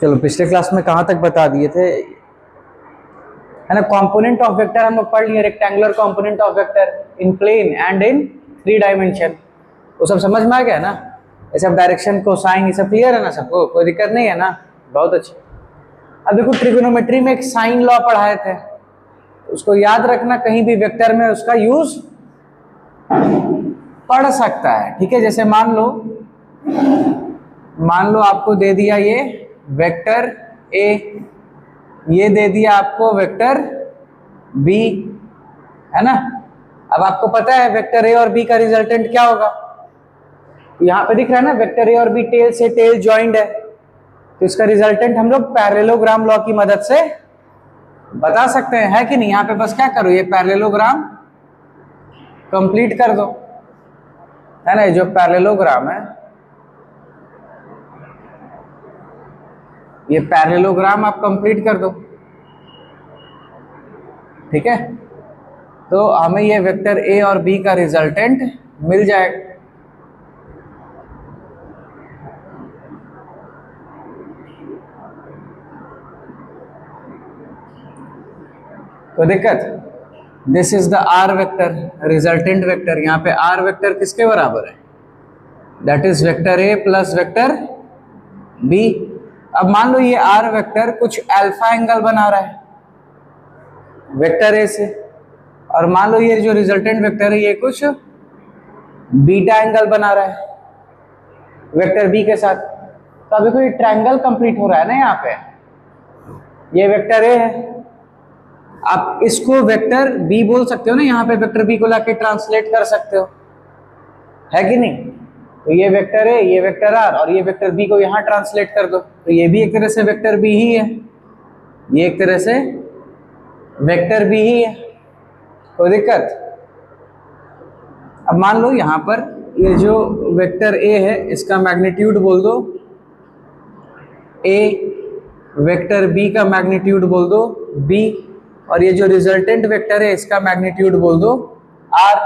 चलो पिछले क्लास में कहाँ तक बता दिए थे, है ना। कंपोनेंट ऑफ वेक्टर हम लोग पढ़ लिए, rectangular component of vector in plane and in 3 dimension. वो सब समझ में आ गया ना, ये सब डायरेक्शन कोसाइन ये सब क्लियर है ना, सबको कोई दिक्कत नहीं है ना, बहुत अच्छी। अब देखो ट्रिगोनोमेट्री में एक साइन लॉ पढ़ाए थे, उसको याद रखना, कहीं भी वेक्टर में उसका यूज पढ़ सकता है, ठीक है। जैसे मान लो आपको दे दिया ये वेक्टर ए, ये दे दिया आपको वेक्टर बी, है ना। अब आपको पता है वेक्टर ए और बी का रिजल्टेंट क्या होगा, यहां पे दिख रहा है ना, वेक्टर ए और बी टेल से टेल ज्वाइंट है, तो इसका रिजल्टेंट हम लोग पैरेललोग्राम लॉ की मदद से बता सकते हैं, है कि नहीं। यहां पे बस क्या करो, ये पैरेललोग्राम कंप्लीट कर दो, है ना। ये जो पैरेललोग्राम है, ये पैरेललोग्राम आप कंप्लीट कर दो, ठीक है। तो हमें ये वेक्टर ए और बी का रिजल्टेंट मिल जाएगा। तो दिक्कत, this is the R vector, resultant vector. यहाँ पे आर वेक्टर किसके बराबर है, that is vector A plus vector B. अब मान लो ये आर वेक्टर कुछ अल्फा एंगल बना रहा है वेक्टर ए से, और मान लो ये जो रिजल्टेंट वेक्टर है ये कुछ बीटा एंगल बना रहा है वेक्टर बी के साथ। तो अब देखो ये ट्रायंगल कंप्लीट हो रहा है ना, यहाँ पे ये वेक्टर ए है, आप इसको वेक्टर बी बोल सकते हो ना, यहाँ पे वेक्टर बी को लाके ट्रांसलेट कर सकते हो, है कि नहीं। तो ये वेक्टर है, ये वेक्टर आर, और ये वेक्टर बी को यहाँ ट्रांसलेट कर दो, तो ये भी एक तरह से वेक्टर बी ही है, ये एक तरह से वेक्टर बी ही है, कोई दिक्कत। अब मान लो यहाँ पर ये जो वेक्टर ए है इसका मैग्नीट्यूड बोल दो ए, वेक्टर बी का मैग्नीट्यूड बोल दो बी, और ये जो रिजल्टेंट वेक्टर है इसका मैग्नीट्यूड बोल दो आर।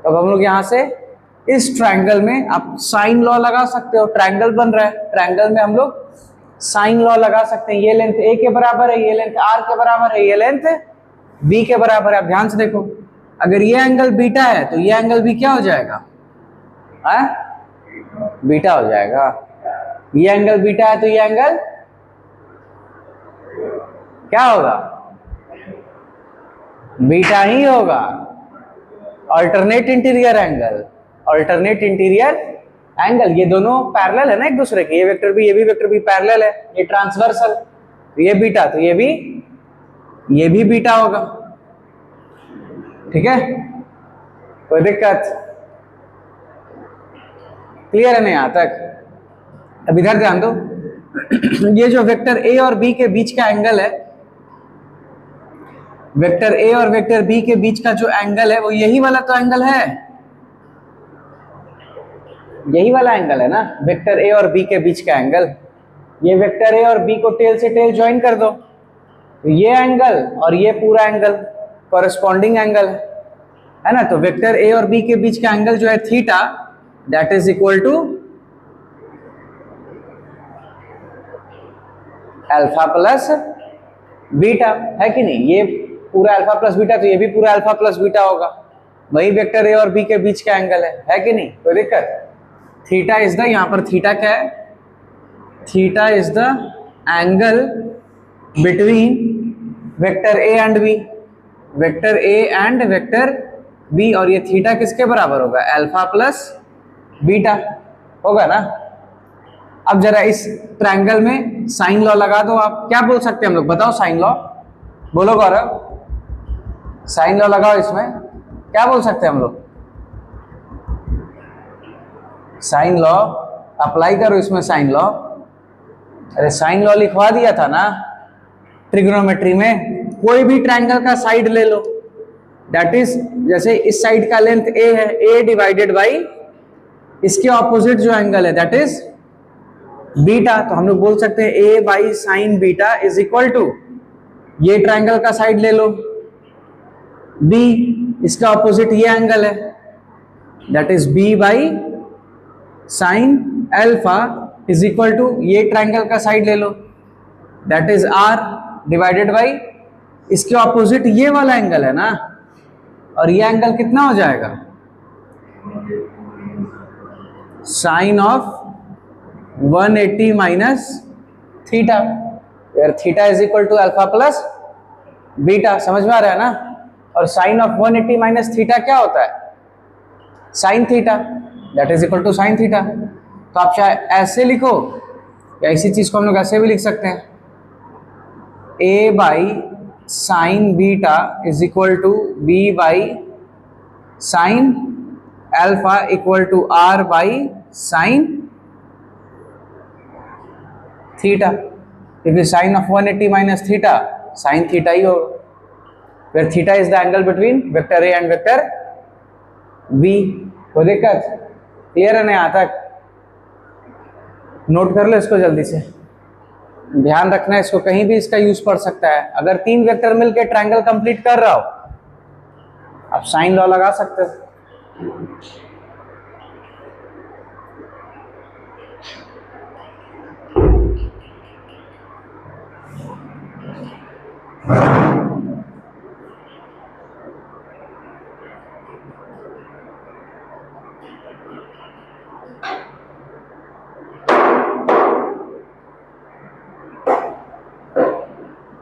अब हम लोग यहाँ से इस ट्रायंगल में आप साइन लॉ लगा सकते हो, ट्रायंगल बन रहा है, ट्रायंगल में हम लोग साइन लॉ लगा सकते हैं। ये लेंथ ए के बराबर है, ये लेंथ आर के बराबर है, ये लेंथ बी के बराबर है। आप ध्यान से देखो, अगर ये एंगल बीटा है तो ये एंगल भी क्या हो जाएगा, बीटा हो जाएगा। ये एंगल बीटा है तो ये एंगल क्या होगा, बीटा ही होगा। Alternate interior angle, alternate interior angle, ये दोनों पैरेलल है ना एक दूसरे के, ये वेक्टर बी पैरेलल है, ये ट्रांसवर्सल, तो ये बीटा, तो ये भी बीटा होगा, ठीक है। कोई दिक्कत, क्लियर है ना यहाँ तक। अब इधर ध्यान दो, ये जो वेक्टर ए और बी के बीच का एंगल है, वेक्टर ए और वेक्टर बी के बीच का जो एंगल है वो यही वाला तो एंगल है, यही वाला एंगल है ना, वेक्टर ए और बी के बीच का एंगल। ये वेक्टर ए और बी को टेल से टेल ज्वाइन कर दो, तो ये एंगल और ये पूरा एंगल कॉरेस्पॉन्डिंग एंगल है ना। तो वेक्टर ए और बी के बीच का एंगल जो है theta, that is equal to alpha plus beta, है कि नहीं। ये पूरा अल्फा प्लस बीटा, तो ये भी पूरा अल्फा प्लस बीटा होगा, वही वेक्टर ए और बी के बीच का एंगल है कि नहीं। कोई दिक्कत। थीटा इज द, यहाँ पर थीटा क्या है, theta is the angle between vector A and B, vector A and vector B, और ये थीटा किसके बराबर होगा, अल्फा प्लस बीटा होगा ना। अब जरा इस ट्रायंगल में साइन लॉ लगा दो, आप क्या बोल सकते हैं हम लोग, बताओ साइन लॉ, बोलो गौरव, साइन लॉ लगाओ, इसमें क्या बोल सकते हैं हम लोग, साइन लॉ अप्लाई करो इसमें, साइन लॉ। अरे साइन लॉ लिखवा दिया था ना ट्रिग्नोमेट्री में, कोई भी ट्रायंगल का साइड ले लो, दैट इज, जैसे इस साइड का लेंथ ए है, ए डिवाइडेड बाई इसके ऑपोजिट जो एंगल है दैट इज बीटा, तो हम लोग बोल सकते हैं a by sine beta is equal to, ये ट्रायंगल का साइड ले लो बी, इसका ऑपोजिट ये एंगल है, that is b by sine alpha is equal to ये ट्रायंगल का साइड ले लो, that is r divided by इसके ऑपोजिट ये वाला एंगल है ना, और ये एंगल कितना हो जाएगा, sine of 180 minus theta, where theta is equal to alpha plus beta. समझ में आ रहा है ना? और साइन ऑफ 180 माइनस थीटा क्या होता है, sine theta, that is equal to sine theta. तो आप चाहे ऐसे लिखो या इसी चीज को हम लोग ऐसे भी लिख सकते हैं, a by sine beta is equal to b by sine alpha equal to r by sine theta, क्योंकि sine of 180 minus theta sine theta ही होगा, where theta is the angle between vector A and vector b. कोई दिक्कत? Clear है ना? यहाँ तक note कर लो इसको जल्दी से, ध्यान रखना है इसको, कहीं भी इसका यूज पड़ सकता है। अगर तीन वेक्टर मिलके ट्रायंगल कंप्लीट कर रहा हो, आप साइन लॉ लगा सकते हो।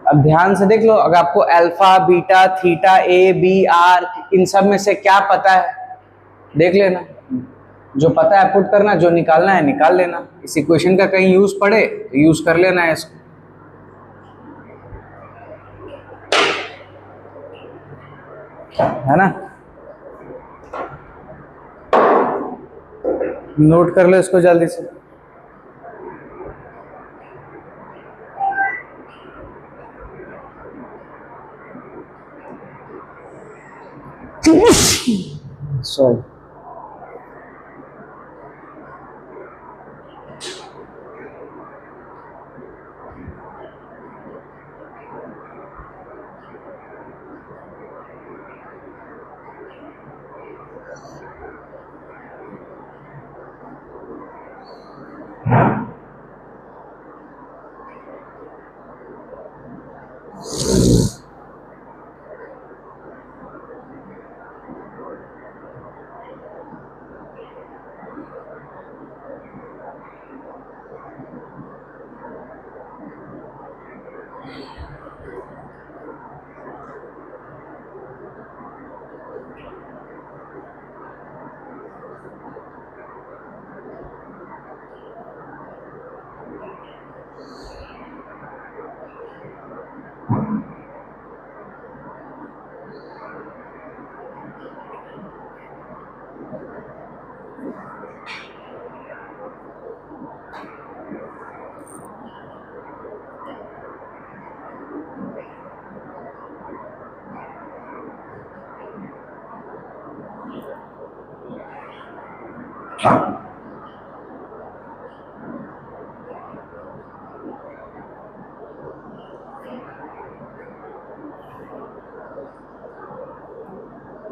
अब ध्यान से देख लो, अगर आपको alpha beta theta A B R इन सब में से क्या पता है देख लेना, जो पता है पुट करना, जो निकालना है निकाल लेना। इस इक्वेशन का कहीं यूज पड़े तो यूज कर लेना है इसको, है ना? नोट कर लो इसको जल्दी से। सॉरी,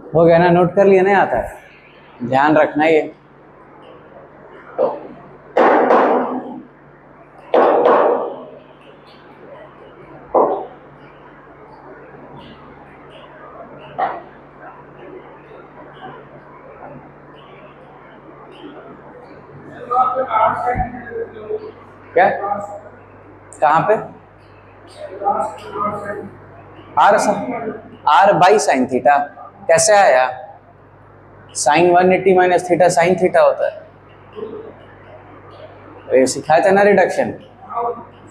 हो गया ना? नोट कर लिया ना? आता है, ध्यान रखना ये। क्या? कहाँ पे? आर बाई साइन थीटा कैसे आया? Sine 180 minus theta sine theta होता है, ये सिखाया था ना reduction.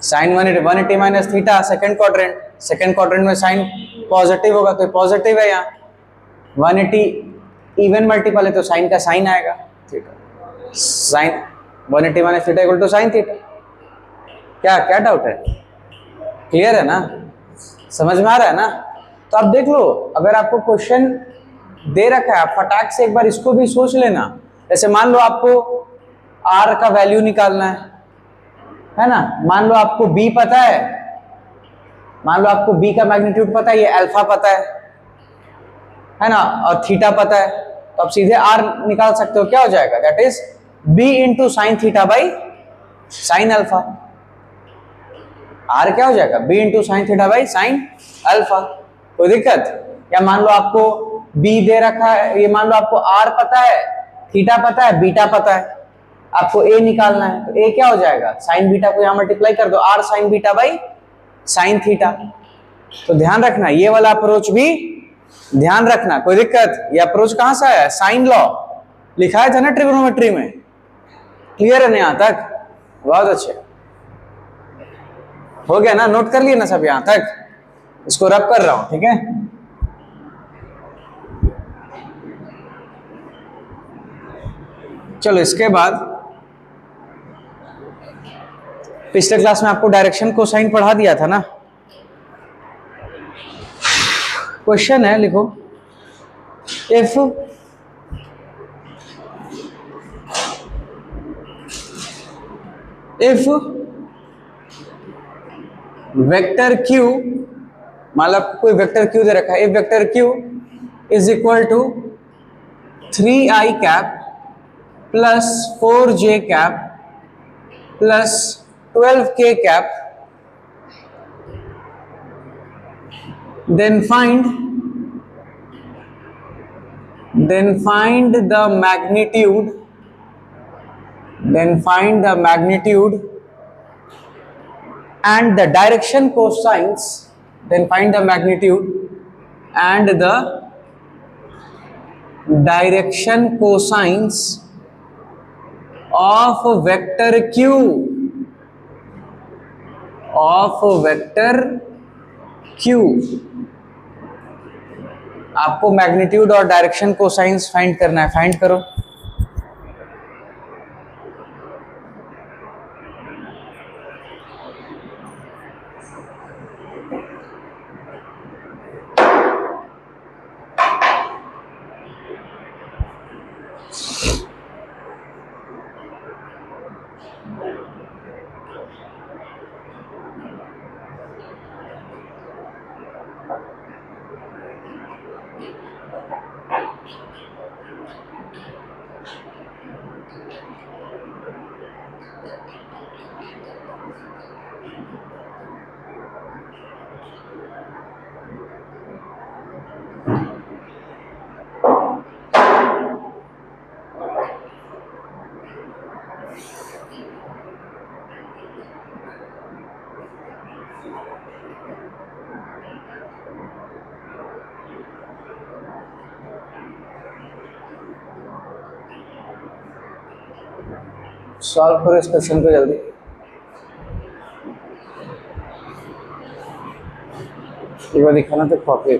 Sine 180 minus theta second quadrant में साइन पॉजिटिव होगा तो पॉजिटिव है, यहाँ 180 इवन मल्टीपल है तो साइन का साइन आएगा theta, sine 180 minus theta equal to sine theta. क्या डाउट है? क्लियर है ना? समझ में आ रहा है ना? तो आप देख लो, अगर आपको क्वेश्चन दे रखा है, आप फटाक से एक बार इसको भी सोच लेना। जैसे मान लो आपको आर का वैल्यू निकालना है ना? मान लो आपको बी पता है, मान लो आपको बी का मैग्नीट्यूड पता है, ये अल्फा पता है ना, और थीटा पता है, तो आप सीधे आर निकाल सकते हो। क्या हो जाएगा? That is B into sine theta by sine alpha. R क्या हो जाएगा, B into sine theta by sine alpha. कोई दिक्कत? या मान लो आपको बी दे रखा है, ये मान लो आपको आर पता है, थीटा पता है, बीटा पता है, आपको ए निकालना है, तो ए क्या हो जाएगा, साइन बीटा को यहां मल्टीप्लाई कर दो, R sine beta by sine theta. तो ध्यान रखना ये वाला अप्रोच भी ध्यान रखना। कोई दिक्कत? ये अप्रोच कहां से आया, साइन लॉ लिखा है था ना ट्रिग्नोमेट्री में। क्लियर है ना यहां तक? बहुत अच्छे, हो गया ना, नोट कर लिए ना सब यहां तक? इसको रब कर रहा हूं, ठीक है। चलो इसके बाद पिछले क्लास में आपको डायरेक्शन कोसाइन पढ़ा दिया था ना। क्वेश्चन है, लिखो, इफ वेक्टर क्यू, मतलब कोई वेक्टर क्यू दे रखा है, if vector Q is equal to 3i cap plus 4j cap plus 12k cap, then find the magnitude and the direction cosines, then find the magnitude and the direction cosines of vector q, आपको magnitude और direction cosines find करना है, find करो। Solve करो इस question को जल्दी। एक बार दिखाना तो कॉपी है।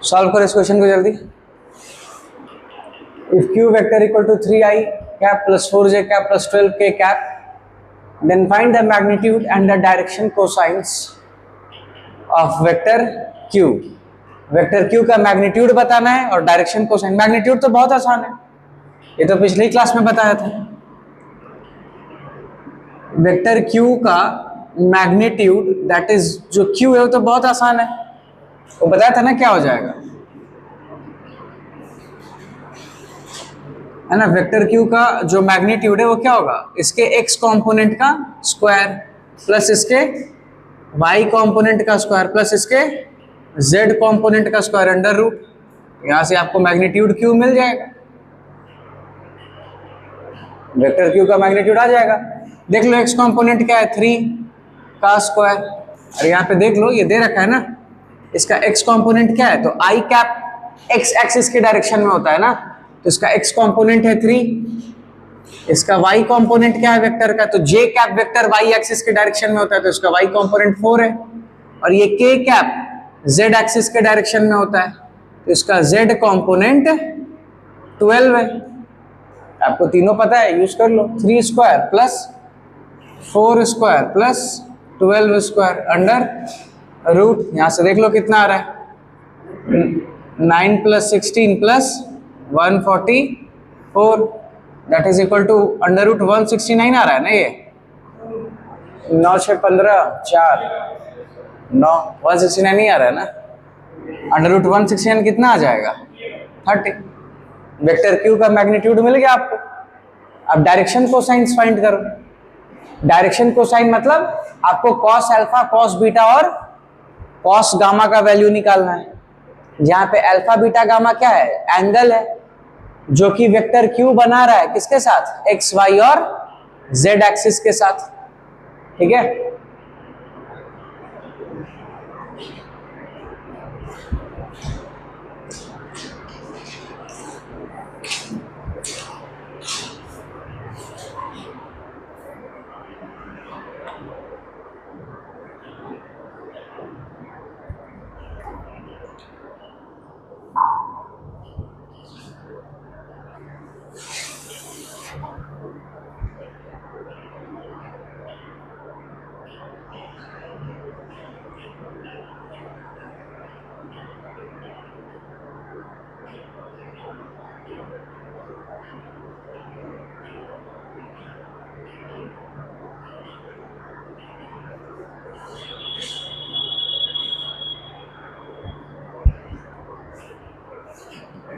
सॉल्व करो इस क्वेश्चन को जल्दी। If q vector equal to 3i cap plus 4j cap plus 12k cap, then find the magnitude and the direction cosines of vector q। Vector q का मैग्नीट्यूड बताना है और डायरेक्शन कोसाइन। मैग्नीट्यूड तो बहुत आसान है, ये तो पिछली क्लास में बताया था। वेक्टर q का मैग्नीट्यूड, दैट इज जो q है वो तो बहुत आसान है, वो बताया था ना क्या हो जाएगा, है ना। वेक्टर q का जो मैग्नीट्यूड है वो क्या होगा, इसके x कंपोनेंट का स्क्वायर प्लस इसके y कंपोनेंट का स्क्वायर प्लस इसके z कंपोनेंट का स्क्वायर अंडर रूट। यहां से आपको मैग्नीट्यूड q मिल जाएगा, वेक्टर q का मैग्नीट्यूड आ जाएगा। देख लो x कंपोनेंट क्या है, 3 का स्क्वायर, और यहाँ पे देख लो ये दे रखा है ना, इसका x कंपोनेंट क्या है, तो i कैप x एक्सिस के डायरेक्शन में होता है ना, तो इसका x कंपोनेंट है 3, इसका y कंपोनेंट क्या है वेक्टर का, तो j cap vector y axis के डायरेक्शन में होता है, तो इसका y कंपोनेंट 4 है, और ये k कैप z एक्सिस के डायरेक्शन में होता है, तो इसका z कंपोनेंट 12 है। आपको तीनों पता है, यूज कर लो। 3 square plus 4 square plus 12 square under root, यहां से देख लो कितना आ रहा है, 9 + 16 + 144, that is equal to under root 169 आ रहा है ना। ये 9 6 15 4 9 169 नहीं आ रहा है ना। अंडर रूट 169 कितना आ जाएगा, 30। वेक्टर क्यू का मैग्नीट्यूड मिल गया आपको। अब डायरेक्शन कोसाइंस फाइंड करो। डायरेक्शन कोसाइन मतलब आपको कॉस अल्फा, कॉस बीटा और कॉस गामा का वैल्यू निकालना है। जहां पे अल्फा बीटा गामा क्या है, एंगल है, जो कि वेक्टर क्यू बना रहा है किसके साथ, एक्स वाई और जेड एक्सिस के साथ। ठीक है,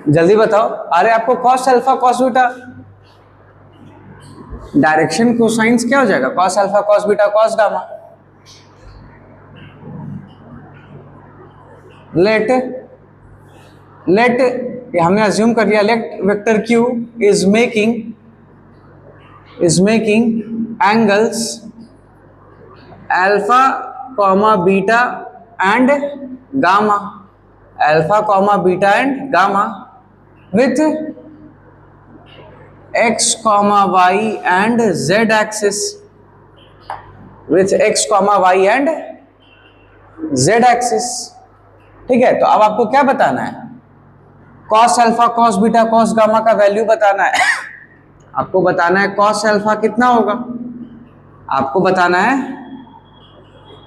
जल्दी बताओ। अरे आपको cos alpha cos beta, direction cosines क्या हो जाएगा, cos alpha cos beta cos gamma. Let हमने अज्यूम कर लिया, let vector Q is making angles alpha comma beta and gamma, alpha comma beta and gamma with x, y and z axis, with x, y and z axis। ठीक है, तो अब आपको क्या बताना है, cos alpha cos beta cos gamma का value बताना है। आपको बताना है cos अल्फा कितना होगा, आपको बताना है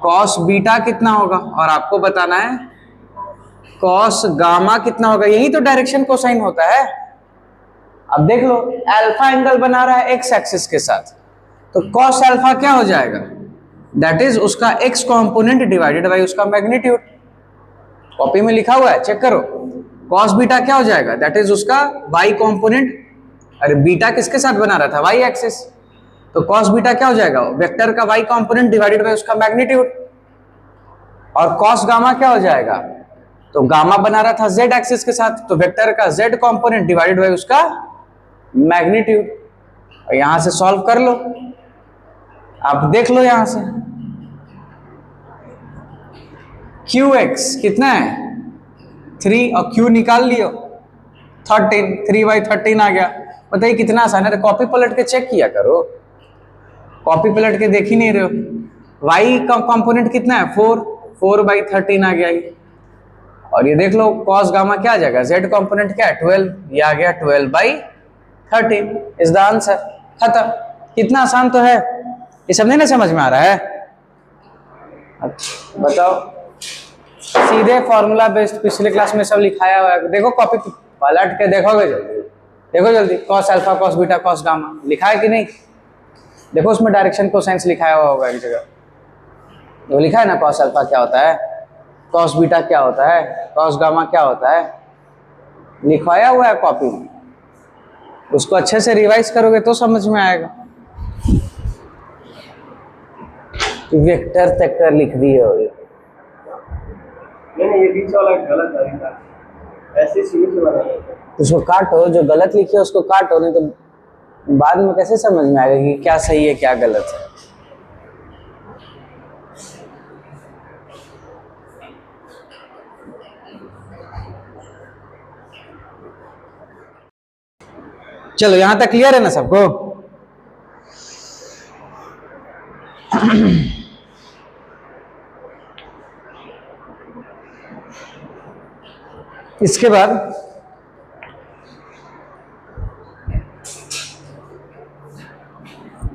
cos बीटा कितना होगा, और आपको बताना है कॉस गामा कितना होगा। यही तो डायरेक्शन कोसाइन होता है। अब देख लो, अल्फा एंगल बना रहा है एक्स एक्सिस के साथ, तो कॉस अल्फा क्या हो जाएगा, दैट इज उसका एक्स कंपोनेंट डिवाइडेड बाय उसका मैग्नीट्यूड। कॉपी में लिखा हुआ है, चेक करो। कॉस बीटा क्या हो जाएगा, दैट इज उसका वाई कंपोनेंट, अरे बीटा किसके साथ बना रहा था, वाई एक्सिस, तो कॉस बीटा क्या हो जाएगा, वेक्टर का वाई कंपोनेंट डिवाइडेड बाय उसका मैग्नीट्यूड। और कॉस गामा क्या हो जाएगा, तो गामा बना रहा था z एक्सिस के साथ, तो वेक्टर का z कंपोनेंट डिवाइडेड बाय उसका मैग्नीट्यूड। और यहां से सॉल्व कर लो, आप देख लो यहां से qx कितना है 3 और q निकाल लियो 13, 3/13 आ गया। बताइए कितना आसान है। तो कॉपी पलट के चेक किया करो, कॉपी पलट के देख ही नहीं रहे हो। y का कंपोनेंट कितना है 4/13 आ गया ये। और ये देख लो cos गामा क्या आ जाएगा, z कंपोनेंट क्या है 12, ये आ गया 12/13 इज द आंसर। खत्म। कितना आसान तो है, ये सब नहीं ना समझ में आ रहा है। अच्छा बताओ, सीधे फॉर्मूला बेस्ड पिछले क्लास में सब लिखाया हुआ है, देखो कॉपी पलट के देखोगे जल्दी, देखो जल्दी, cos alpha cos beta cos gamma लिखा है कि नहीं, देखो उसमें डायरेक्शन कोसाइंस लिखाया हुआ होगा एक जगह, वो लिखा है ना cos अल्फा क्या होता है, कॉस बीटा क्या होता है, कॉस गामा क्या होता है, लिखवाया हुआ है कॉपी में। उसको अच्छे से रिवाइज करोगे तो समझ में आएगा। वेक्टर तेक्टर लिख दिए हो, नहीं ये बीच वाला गलत है, ऐसे शुरू से बना है। उसको काटो, जो गलत लिखी है उसको काटो, नहीं तो बाद में कैसे समझ में आएगा कि क्या सही है क्या गलत है। चलो यहां तक क्लियर है ना सबको। इसके बाद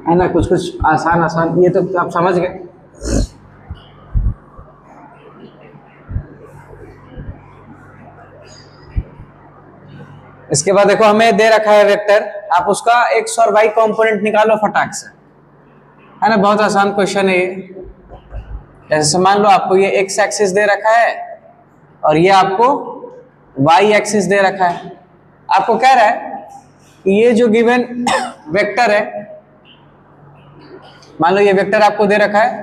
है ना कुछ कुछ आसान आसान, ये तो आप समझ गए। इसके बाद देखो हमें दे रखा है वेक्टर, आप उसका एक्स और वाई कंपोनेंट निकालो फटाक से, है ना, बहुत आसान क्वेश्चन है ये। जैसे मान लो आपको ये एक्स एक्सिस दे रखा है और ये आपको वाई एक्सिस दे रखा है। आपको कह रहा है कि ये जो गिवन वेक्टर है, मान लो ये वेक्टर आपको दे रखा है,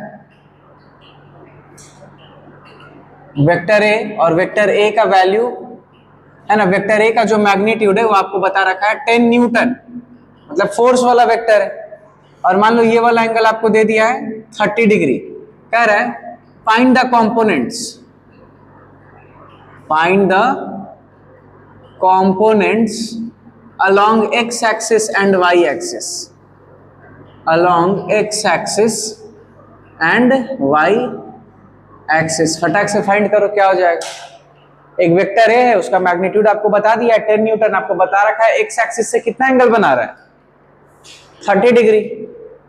वेक्टर ए, और वेक्टर ए का वैल्यू है ना, वेक्टर ए का जो मैग्नीट्यूड है वो आपको बता रखा है 10 न्यूटन, मतलब फोर्स वाला वेक्टर है। और मान लो ये वाला एंगल आपको दे दिया है 30 डिग्री। कह रहा है find the components, find the components along x axis and y axis, along x axis and y axis। फटाक से फाइंड करो क्या हो जाएगा। एक वेक्टर है, उसका मैग्नीट्यूड आपको बता दिया है 10 न्यूटन, आपको बता रखा है x एक्सिस से कितना एंगल बना रहा है 30 डिग्री।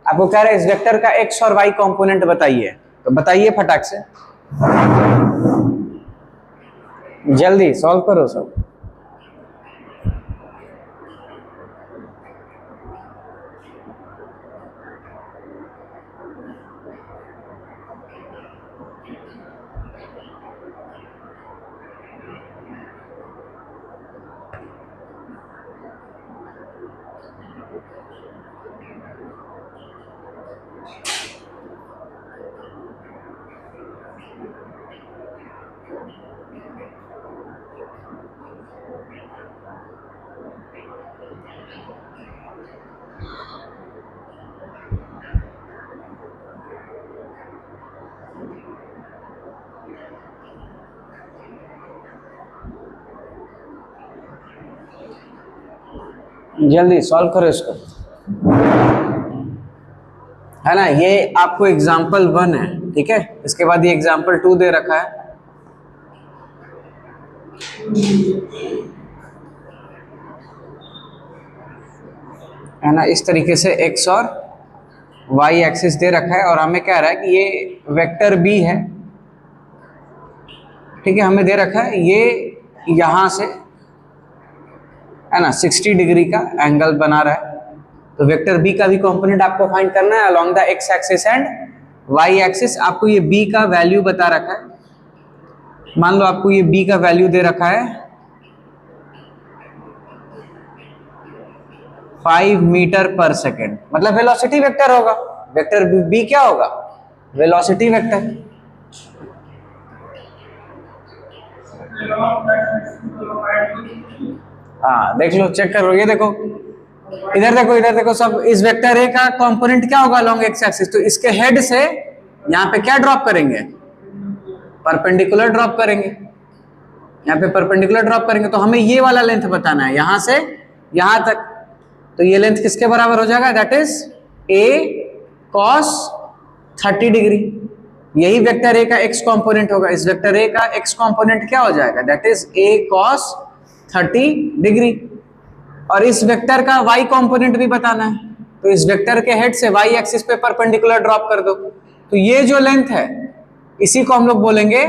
आपको कह रहा है इस वेक्टर का x और y कंपोनेंट बताइए, तो बताइए फटाक से, जल्दी सॉल्व करो सब। जल्दी सॉल्व करो इसको, है ना। ये आपको एग्जाम्पल 1 है, ठीक है। इसके बाद ये एग्जाम्पल 2 दे रखा है ना। इस तरीके से x और y एक्सिस दे रखा है और हमें कह रहा है कि ये वेक्टर b है, ठीक है। हमें दे रखा है ये यहां से, है ना, 60 डिग्री का एंगल बना रहा है। तो वेक्टर b का भी कंपोनेंट आपको फाइंड करना है along the x axis and y axis. आपको ये b का वैल्यू बता रखा है, मान लो आपको ये b का वैल्यू दे रखा है 5 मीटर पर सेकेंड, मतलब वेलोसिटी वेक्टर होगा। वेक्टर b क्या होगा, वेलोसिटी वेक्टर। हाँ देख लो, चेक करो, ये देखो, इधर देखो, इधर देखो सब। इस वेक्टर ए का कंपोनेंट क्या होगा लॉन्ग एक्स एक्सिस, तो इसके हेड से यहाँ पे क्या ड्रॉप करेंगे, परपेंडिकुलर ड्रॉप करेंगे, यहाँ पे परपेंडिकुलर ड्रॉप करेंगे। तो हमें ये वाला लेंथ बताना है यहां से यहां तक। तो ये लेंथ किसके बराबर हो जाएगा, that is a cos 30 degree. यही वेक्टर ए का x कंपोनेंट होगा। इस वेक्टर ए का x कंपोनेंट क्या हो जाएगा, that is a cos 30 degree. और इस वेक्टर का y कंपोनेंट भी बताना है, तो इस वेक्टर के हेड से y एक्सिस पे परपेंडिकुलर ड्रॉप कर दो। तो ये जो लेंथ है इसी को हम लोग बोलेंगे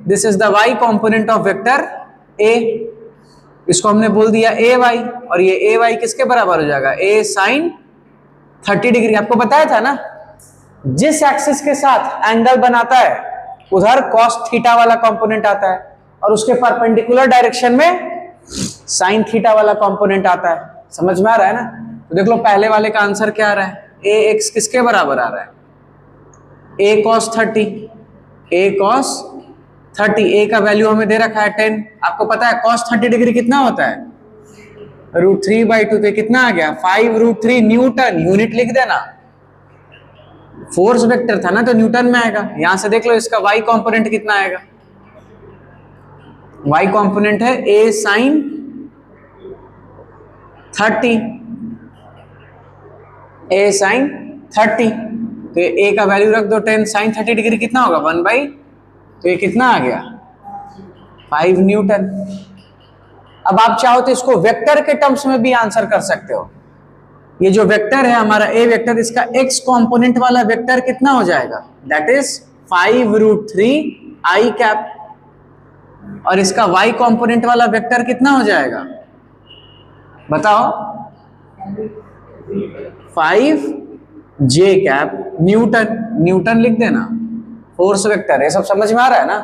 this is the y component of vector a। इसको हमने बोल दिया ay, और ये ay किसके बराबर हो जाएगा, a sin 30 डिग्री। आपको बताया था ना, जिस एक्सिस के साथ एंगल बनाता है उधर cos थीटा वाला कंपोनेंट आता है और उसके परपेंडिकुलर डायरेक्शन में साइन थीटा वाला कंपोनेंट आता है। समझ में आ रहा है ना। तो देख लो पहले वाले का आंसर क्या आ रहा है, ax किसके बराबर आ रहा है, a cos 30, a cos 30। a का वैल्यू हमें दे रखा है 10। आपको पता है cos 30 डिग्री कितना होता है, √3/2। तो कितना आ गया 5√3 न्यूटन। यूनिट लिख देना, फोर्स वेक्टर था ना तो न्यूटन में आएगा। यहां से देख लो इसका y कंपोनेंट कितना आएगा, y कंपोनेंट है a sin 30, a sin 30। तो a का वैल्यू रख दो 10, sin 30 डिग्री कितना होगा 1/, तो ये कितना आ गया 5 न्यूटन। अब आप चाहो तो इसको वेक्टर के टर्म्स में भी आंसर कर सकते हो। ये जो वेक्टर है हमारा a वेक्टर, इसका x कंपोनेंट वाला वेक्टर कितना हो जाएगा, दैट इज 5√3 i कैप। और इसका y कंपोनेंट वाला वेक्टर कितना हो जाएगा बताओ 5 जे कैप न्यूटन, न्यूटन लिख देना, फोर्स वेक्टर, ये सब समझ में आ रहा है ना?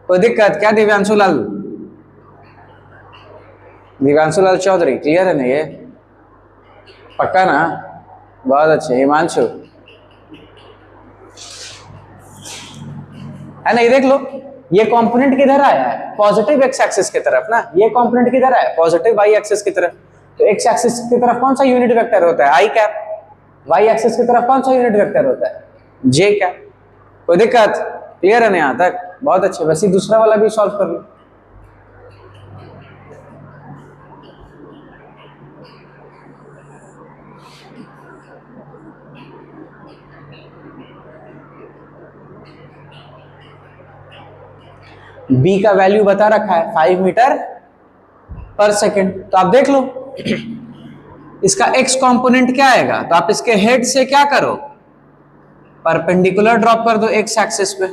कोई दिक्कत क्या दिव्यांशु लाल? दिव्यांशु लाल चौधरी क्लियर है ना? ये पक्का ना? बहुत अच्छे। हिमांशु है ना? ये देख लो, ये कंपोनेंट किधर आया है? पॉजिटिव एक्स एक्सिस की तरफ ना। ये कंपोनेंट किधर आया? पॉजिटिव वाई एक्सिस की तरफ। तो एक्स एक्सिस की तरफ कौन सा यूनिट वेक्टर होता है? I cap. वाई एक्सिस की तरफ कौन सा यूनिट वेक्टर होता है? जे कैप। कोई दिक्कत? क्लियर है ना यहां तक? बहुत अच्छे। वैसे दूसरा वाला भी सॉल्व कर लो। बी का वैल्यू बता रखा है 5 मीटर पर सेकेंड। तो आप देख लो इसका एक्स कंपोनेंट क्या आएगा? तो आप इसके हेड से क्या करो? परपेंडिकुलर ड्रॉप कर दो एक्स एक्सिस पे।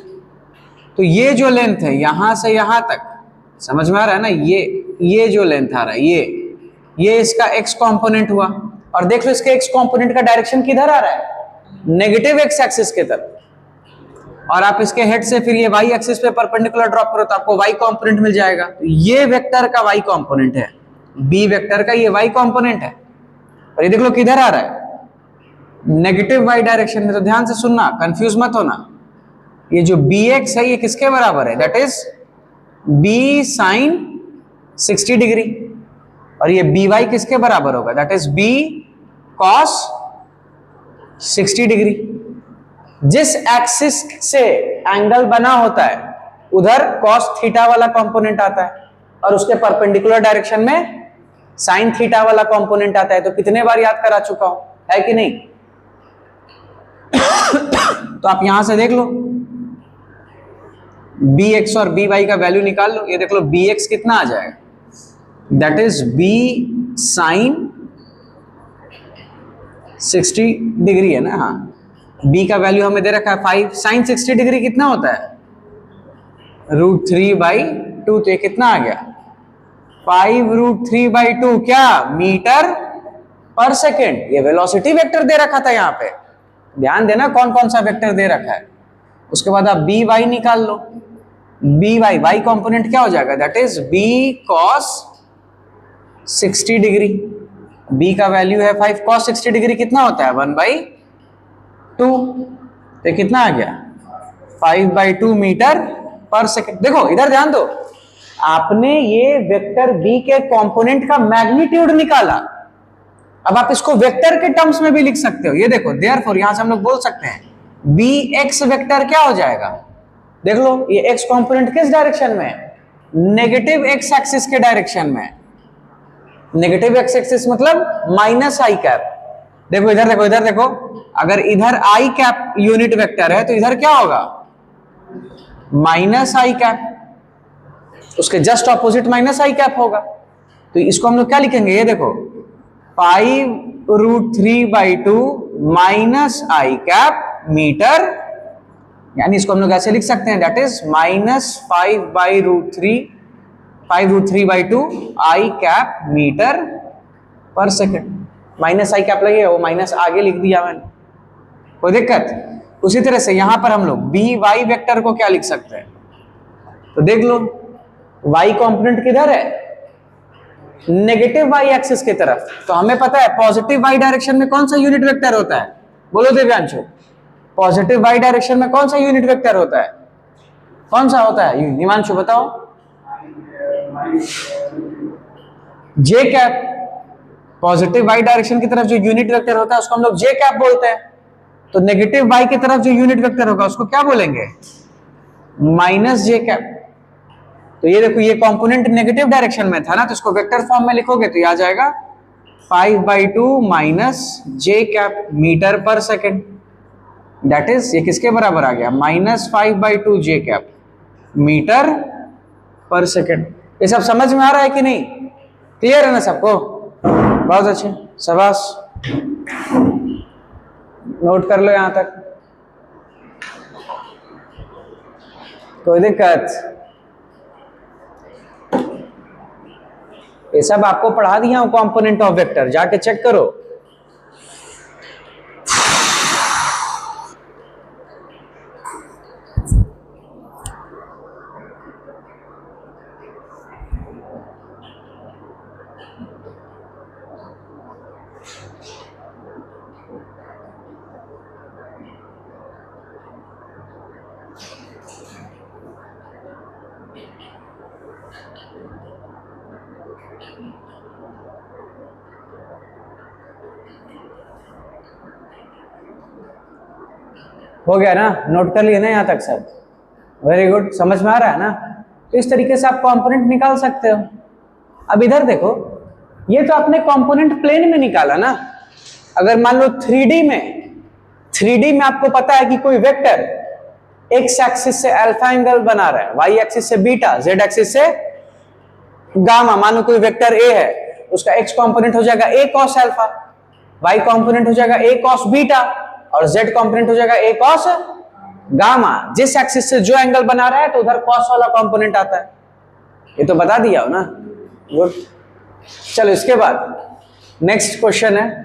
तो ये जो लेंथ है यहां से यहां तक, समझ में आ रहा है ना? ये जो लेंथ आ रहा है ये इसका एक्स कंपोनेंट हुआ। और देख लो इसके एक्स कंपोनेंट का डायरेक्शन किधर आ रहा है? नेगेटिव एक्स एक्सिस की तरफ। और आप इसके हेड से फिर ये वाई एक्सिस पे परपेंडिकुलर ड्रॉप करो तो आपको वाई कंपोनेंट मिल जाएगा। तो ये वेक्टर का वाई कंपोनेंट है, बी वेक्टर का ये वाई कंपोनेंट है। और ये देख लो किधर आ रहा है? नेगेटिव वाई डायरेक्शन में। तो ध्यान से सुनना, कंफ्यूज मत होना। ये जो बी एक्स है ये किसके बराबर है? That is B sine 60 degree. और ये बी वाई किसके बराबर होगा? That is B cos 60 degree. जिस एक्सिस से एंगल बना होता है उधर कॉस थीटा वाला कंपोनेंट आता है और उसके परपेंडिकुलर डायरेक्शन में साइन थीटा वाला कंपोनेंट आता है। तो कितने बार याद करा चुका हूं, है कि नहीं? तो आप यहां से देख लो बी एक्स और बी वाई का वैल्यू निकाल लो। ये देख लो बी एक्स कितना आ जाएगा? That is B sine 60 degree है ना? हाँ, बी का वैल्यू हमें दे रखा है 5। साइन 60 डिग्री कितना होता है? √3/2। तो ये कितना आ गया? 5√3/2 क्या? Metre per second. ये वेलोसिटी वेक्टर दे रखा था यहाँ पे। ध्यान देना कौन कौन सा वेक्टर दे रखा है। उसके बाद आप बी वाई निकाल लो। बी वाई, वाई कॉम्पोनेंट क्या हो जाएगा? That is B cos 60 degree. B का वैल्यू है 5, कॉस 60 डिग्री कितना होता है? 1/2। तो कितना आ गया? 5/2 मीटर पर सेकेंड। देखो इधर ध्यान दो, आपने ये वेक्टर बी के कंपोनेंट का मैग्नीट्यूड निकाला। अब आप इसको वेक्टर के टर्म्स में भी लिख सकते हो। ये देखो देयरफॉर यहां से हम लोग बोल सकते हैं बी एक्स वेक्टर क्या हो जाएगा? देख लो ये एक्स कंपोनेंट किस डायरेक्शन में है? नेगेटिव एक्स एक्सिस के डायरेक्शन में। नेगेटिव एक्स एक्सिस मतलब माइनस आई कैप। देखो इधर देखो, इधर देखो, अगर इधर आई कैप यूनिट वेक्टर है तो इधर क्या होगा? Minus I cap. उसके just opposite minus I cap होगा। तो इसको हम लोग क्या लिखेंगे? ये देखो 5√3/2 माइनस आई कैप मीटर, यानी इसको हम लोग ऐसे लिख सकते हैं that is -5/√3/2 I cap metre per second. Minus I cap लगे, वो माइनस आगे लिख दिया मैंने, कोई दिक्कत? उसी तरह से यहां पर हम लोग बी वाई वेक्टर को क्या लिख सकते हैं? तो देख लो वाई कंपोनेंट किधर है? नेगेटिव वाई एक्सिस की तरफ। तो हमें पता है पॉजिटिव वाई डायरेक्शन में कौन सा यूनिट वेक्टर होता है? बोलो दिव्यांशु, पॉजिटिव वाई डायरेक्शन में कौन सा यूनिट वेक्टर होता है? कौन सा होता है? हिमांशु बताओ। जे कैप। पॉजिटिव वाई डायरेक्शन की तरफ जो यूनिट वेक्टर होता है उसको हम लोग जे कैप बोलते हैं। तो नेगेटिव वाई की तरफ जो यूनिट वेक्टर होगा उसको क्या बोलेंगे? माइनस जे कैप। तो ये देखो ये कंपोनेंट नेगेटिव डायरेक्शन में था ना, तो इसको वेक्टर फॉर्म में लिखोगे तो ये आ जाएगा 5/2 minus J cap metre per second. That is ये किसके बराबर आ गया? -5/2 जे कैप मीटर पर सेकेंड। ये सब समझ में आ रहा है कि नहीं? क्लियर है ना सबको? बहुत अच्छे, शाबाश। नोट कर लो यहां तक, कोई दिक्कत? ये सब आपको पढ़ा दिया हूं, कंपोनेंट ऑफ वेक्टर, जाके चेक करो। हो गया ना, नोट कर लिए ना यहाँ तक सब? वेरी गुड, समझ में आ रहा है ना? तो इस तरीके से आप कंपोनेंट निकाल सकते हो। अब इधर देखो, ये तो आपने कंपोनेंट प्लेन में निकाला ना। अगर मान लो 3D में आपको पता है कि कोई वेक्टर एक्स एक्सिस से अल्फा एंगल बना रहा है, वाई एक्सिस से बीटा, जेड एक्सिस से गामा। मान लो कोई वेक्टर ए है, उसका एक्स कंपोनेंट हो जाएगा ए कॉस अल्फा, वाई कंपोनेंट हो जाएगा ए कॉस बीटा, और जेड कंपोनेंट हो जाएगा ए कॉस गामा। जिस एक्सिस से जो एंगल बना रहा है तो उधर कॉस वाला कंपोनेंट आता है। ये तो बता दिया हो ना। गुड। चलो इसके बाद नेक्स्ट क्वेश्चन है,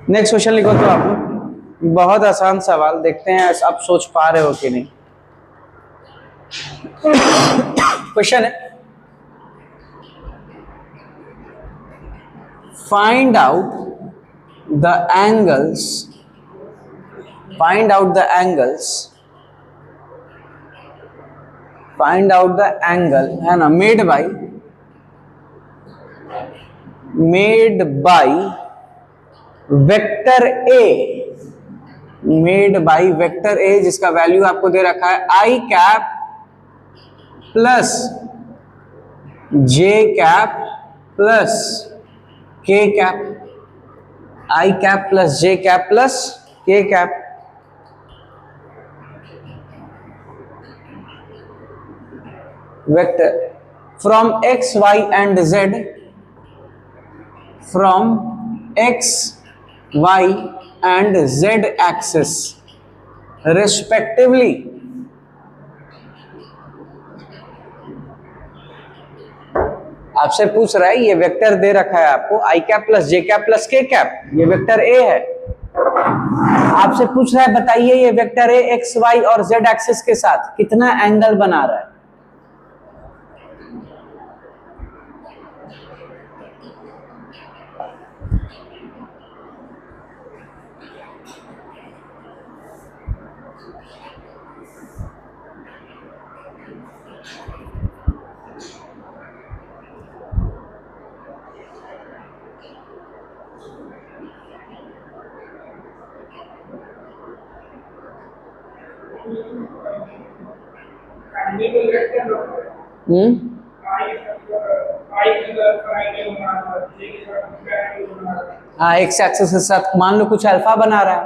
नेक्स्ट क्वेश्चन लिखो तो आप। बहुत आसान सवाल, देखते हैं आप सोच पा रहे हो कि नहीं। क्वेश्चन है, find out the angles है ना, made by वेक्टर ए, जिसका वैल्यू आपको दे रखा है I cap plus J cap plus K cap, I cap plus J cap plus K cap. Vector from X Y and Z, from X Y and Z axis respectively आपसे पूछ रहा है, ये वेक्टर दे रखा है आपको आई cap plus J cap plus K cap, ये vector A है। आपसे पूछ रहा है बताइए ये वेक्टर ए एक्स वाई और जेड एक्सिस के साथ कितना एंगल बना रहा है। हाँ, एक्स एक्सिस के साथ मान लो कुछ अल्फा बना रहा है,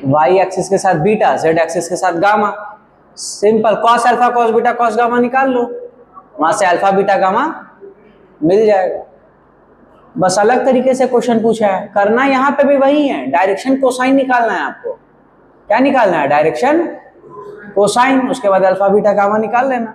वाई एक्सिस के साथ बीटा, जेड एक्सिस के साथ gamma. Simple, cos alpha cos beta cos gamma निकाल लो, वहां से अल्फा बीटा गामा मिल जाएगा। बस अलग तरीके से क्वेश्चन पूछा है, करना यहाँ पे भी वही है, डायरेक्शन कोसाइन निकालना है आपको। क्या निकालना है? डायरेक्शन कोसाइन, उसके बाद अल्फा बीटा गामा निकाल लेना।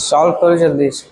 सॉल्व करो जल्दी से।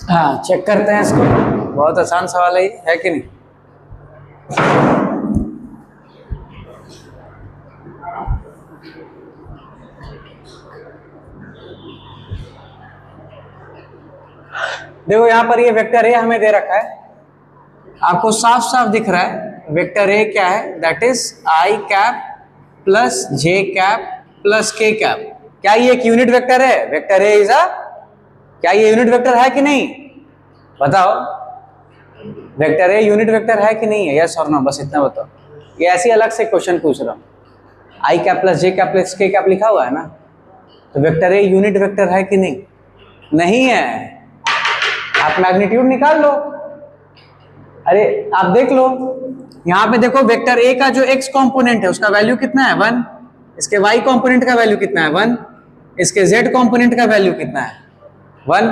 हाँ, चेक करते हैं इसको। बहुत आसान सवाल है कि नहीं? देखो यहाँ पर ये वेक्टर ए हमें दे रखा है, आपको साफ साफ दिख रहा है वेक्टर ए क्या है, that is I cap plus J cap plus K cap. क्या ये एक यूनिट वेक्टर है? वेक्टर ए इज अ, क्या ये यूनिट वेक्टर है कि नहीं? बताओ, वेक्टर ए यूनिट वेक्टर है कि नहीं है? यस और नो, बस इतना बताओ। ये ऐसे अलग से क्वेश्चन पूछ रहा हूँ। आई cap plus J cap plus K cap लिखा हुआ है ना, तो वेक्टर ए यूनिट वेक्टर है कि नहीं? नहीं है। आप मैग्नीट्यूड निकाल लो। अरे आप देख लो, यहाँ पे देखो वेक्टर ए का जो एक्स कंपोनेंट है उसका वैल्यू कितना है? 1। इसके वाई कंपोनेंट का वैल्यू कितना है? 1। इसके जेड कंपोनेंट का वैल्यू कितना है? 1।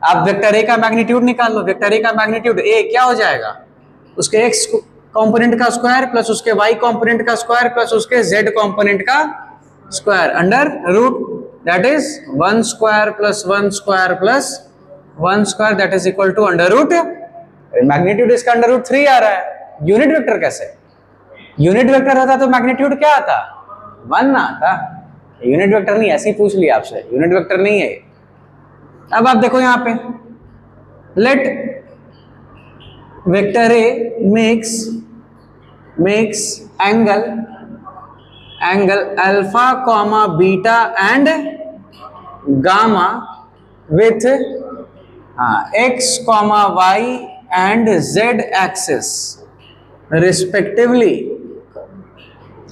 आप वेक्टर ए का मैग्नीट्यूड निकाल लो। वेक्टर ए का मैग्नीट्यूड ए क्या हो जाएगा? उसके एक्स कंपोनेंट का स्क्वायर प्लस उसके वाई कंपोनेंट का स्क्वायर प्लस उसके जेड कंपोनेंट का square under root, that is 1 square plus 1 square plus 1 square, that is equal to under root. Magnitude इसका अंडर रूट 3 आ रहा है। यूनिट वेक्टर कैसे? यूनिट वेक्टर होता तो मैग्नीट्यूड क्या आता? 1 ना आता। यूनिट वेक्टर नहीं, ऐसे ही पूछ लिया आपसे, यूनिट वेक्टर नहीं है। अब आप देखो यहाँ पे, let vector A makes angle alpha comma beta and gamma with X comma Y and Z axis respectively.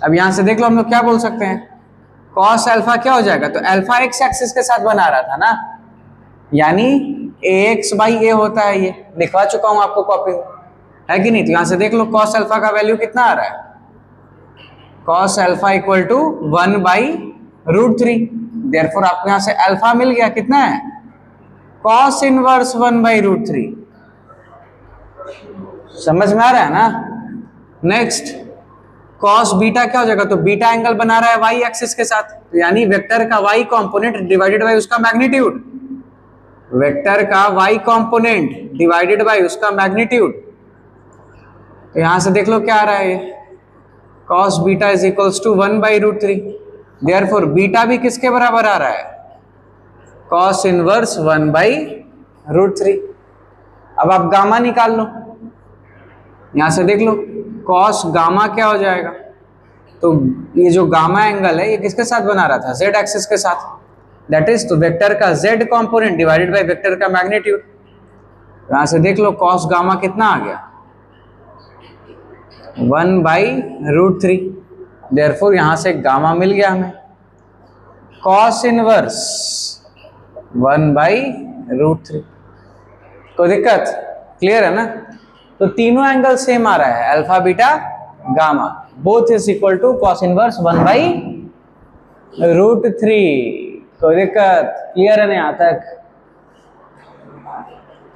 अब यहां से देख लो, हम लोग क्या बोल सकते हैं? कॉस अल्फा क्या हो जाएगा? तो अल्फा एक्स एक्सिस के साथ बना रहा था ना, यानी ax बाई ए होता है। ये लिखवा चुका हूं आपको कॉपी में, है कि नहीं? तो यहां से देख लो, कॉस अल्फा का वैल्यू कितना आ रहा है? Cos alpha equal to 1 by root 3। Therefore आपको यहां से अल्फा मिल गया, कितना है? Cos inverse 1 by root 3। समझ में आ रहा है ना? नेक्स्ट, कॉस बीटा क्या हो जाएगा? तो बीटा एंगल बना रहा है वाई एक्सिस के साथ, तो यानी वेक्टर का वाई कंपोनेंट डिवाइडेड बाय उसका मैग्नीट्यूड। वेक्टर का वाई कंपोनेंट डिवाइडेड बाय उसका मैग्नीट्यूड। तो यहां से देख लो क्या आ रहा है, cos beta is equals to 1 by root 3। Therefore beta भी किसके बराबर आ रहा है? Cos inverse 1 by root 3। अब आप गामा निकाल लो। यहां से देख लो, कॉस गामा क्या हो जाएगा? तो ये जो गामा एंगल है ये किसके साथ बना रहा था? जेड एक्सिस के साथ, दैट इज तो वेक्टर का Z component divided by vector का मैग्नीट्यूड। यहां से देख लो, कॉस गामा कितना आ गया? 1 बाई रूट 3। देयरफॉर यहां से गामा मिल गया हमें, कॉस इनवर्स 1 बाई रूट 3। कोई दिक्कत? क्लियर है ना? तो तीनों एंगल सेम आ रहा है, alpha beta gamma, both is equal to cos inverse 1 by root 3। कोई दिक्कत? क्लियर है ना यहाँ तक?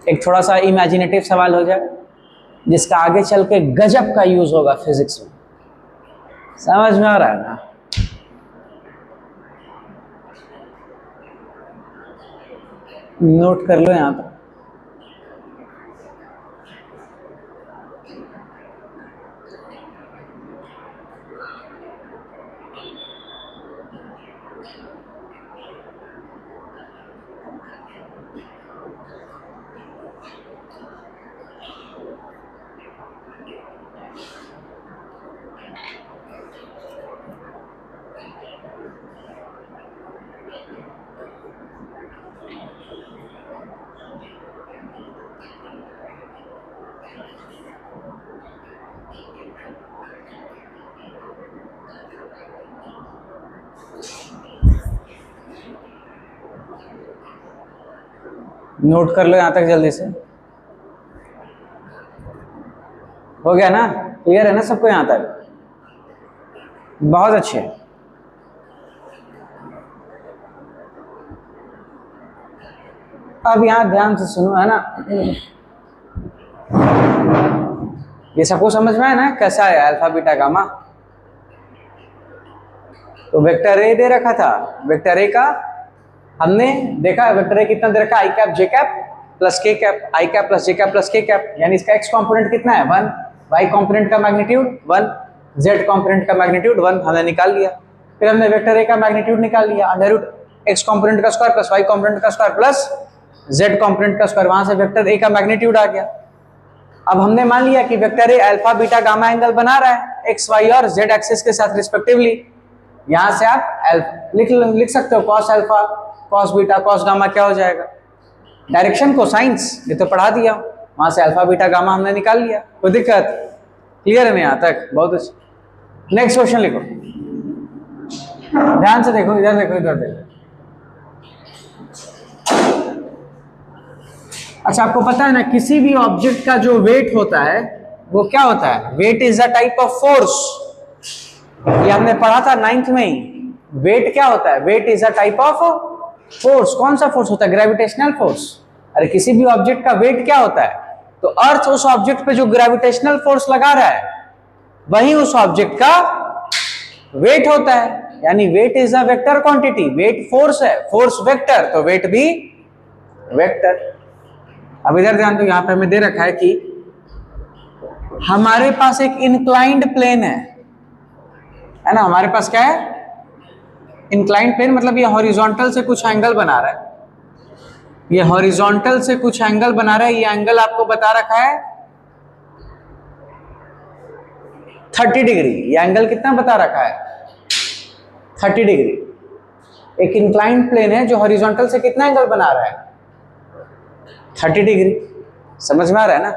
एक थोड़ा सा इमेजिनेटिव सवाल हो जाए जिसका आगे चल के गजब का यूज होगा फिजिक्स में। समझ में आ रहा है ना? नोट कर लो यहाँ पर। नोट कर लो यहां तक जल्दी से। हो गया ना? क्लियर है ना सबको यहां तक? बहुत अच्छे। अब यहां ध्यान से सुनो, है ना? ये सबको समझ में है ना कैसा है अल्फा बीटा गामा? तो वेक्टर ए दे रखा था, वेक्टर ए का हमने देखा वेक्टर ए कितना दे रखा, आई cap J cap plus K cap, I cap plus J cap plus K cap, यानी इसका एक्स कंपोनेंट कितना है 1, वाई कंपोनेंट का मैग्नीट्यूड 1, जेड कंपोनेंट का मैग्नीट्यूड 1 हमने निकाल लिया। फिर हमने वेक्टर ए का मैग्नीट्यूड निकाल लिया, अंडर रूट एक्स कंपोनेंट का स्क्वायर प्लस वाई कंपोनेंट का स्क्वायर प्लस जेड कंपोनेंट का स्क्वायर, वहां से वेक्टर ए का मैग्नीट्यूड आ गया। अब हमने मान लिया कि vector A alpha beta gamma angle बना रहा है एक्स वाई और जेड एक्सिस के साथ रिस्पेक्टिवली। यहां से आप लिख सकते हो cos alpha cos beta cos gamma क्या हो जाएगा, डायरेक्शन को साइंस ये तो पढ़ा दिया, वहां से अल्फा बीटा गामा हमने निकाल लिया। कोई दिक्कत? क्लियर है ना यहां तक? बहुत अच्छा। नेक्स्ट क्वेश्चन लिखो, ध्यान से देखो, इधर देखो इधर देखो। अच्छा, आपको पता है ना किसी भी ऑब्जेक्ट का जो वेट होता है वो क्या होता है? Weight is a type of force. ये हमने पढ़ा था 9th में ही। वेट क्या होता है? Weight is a type of force. कौन सा फोर्स होता है? Gravitational force. अरे किसी भी ऑब्जेक्ट का वेट क्या होता है? तो अर्थ उस ऑब्जेक्ट पे जो ग्रेविटेशनल फोर्स लगा रहा है वही उस ऑब्जेक्ट का वेट होता है। यानी weight is a vector quantity. Weight force है, फोर्स वेक्टर, तो वेट भी वेक्टर। अब इधर ध्यान दो, यहां पे हमें दे रखा है कि हमारे पास एक इंक्लाइंड प्लेन है ना? हमारे पास क्या है? इंक्लाइंड प्लेन, मतलब ये हॉरिजॉन्टल से कुछ एंगल बना रहा है। ये हॉरिजॉन्टल से कुछ एंगल बना रहा है। ये एंगल आपको बता रखा है 30 डिग्री। ये एंगल कितना बता रखा है? 30 डिग्री। एक इंक्लाइंड प्लेन है जो हॉरिजॉन्टल से कितना एंगल बना रहा है? 30 डिग्री। समझ में आ रहा है ना?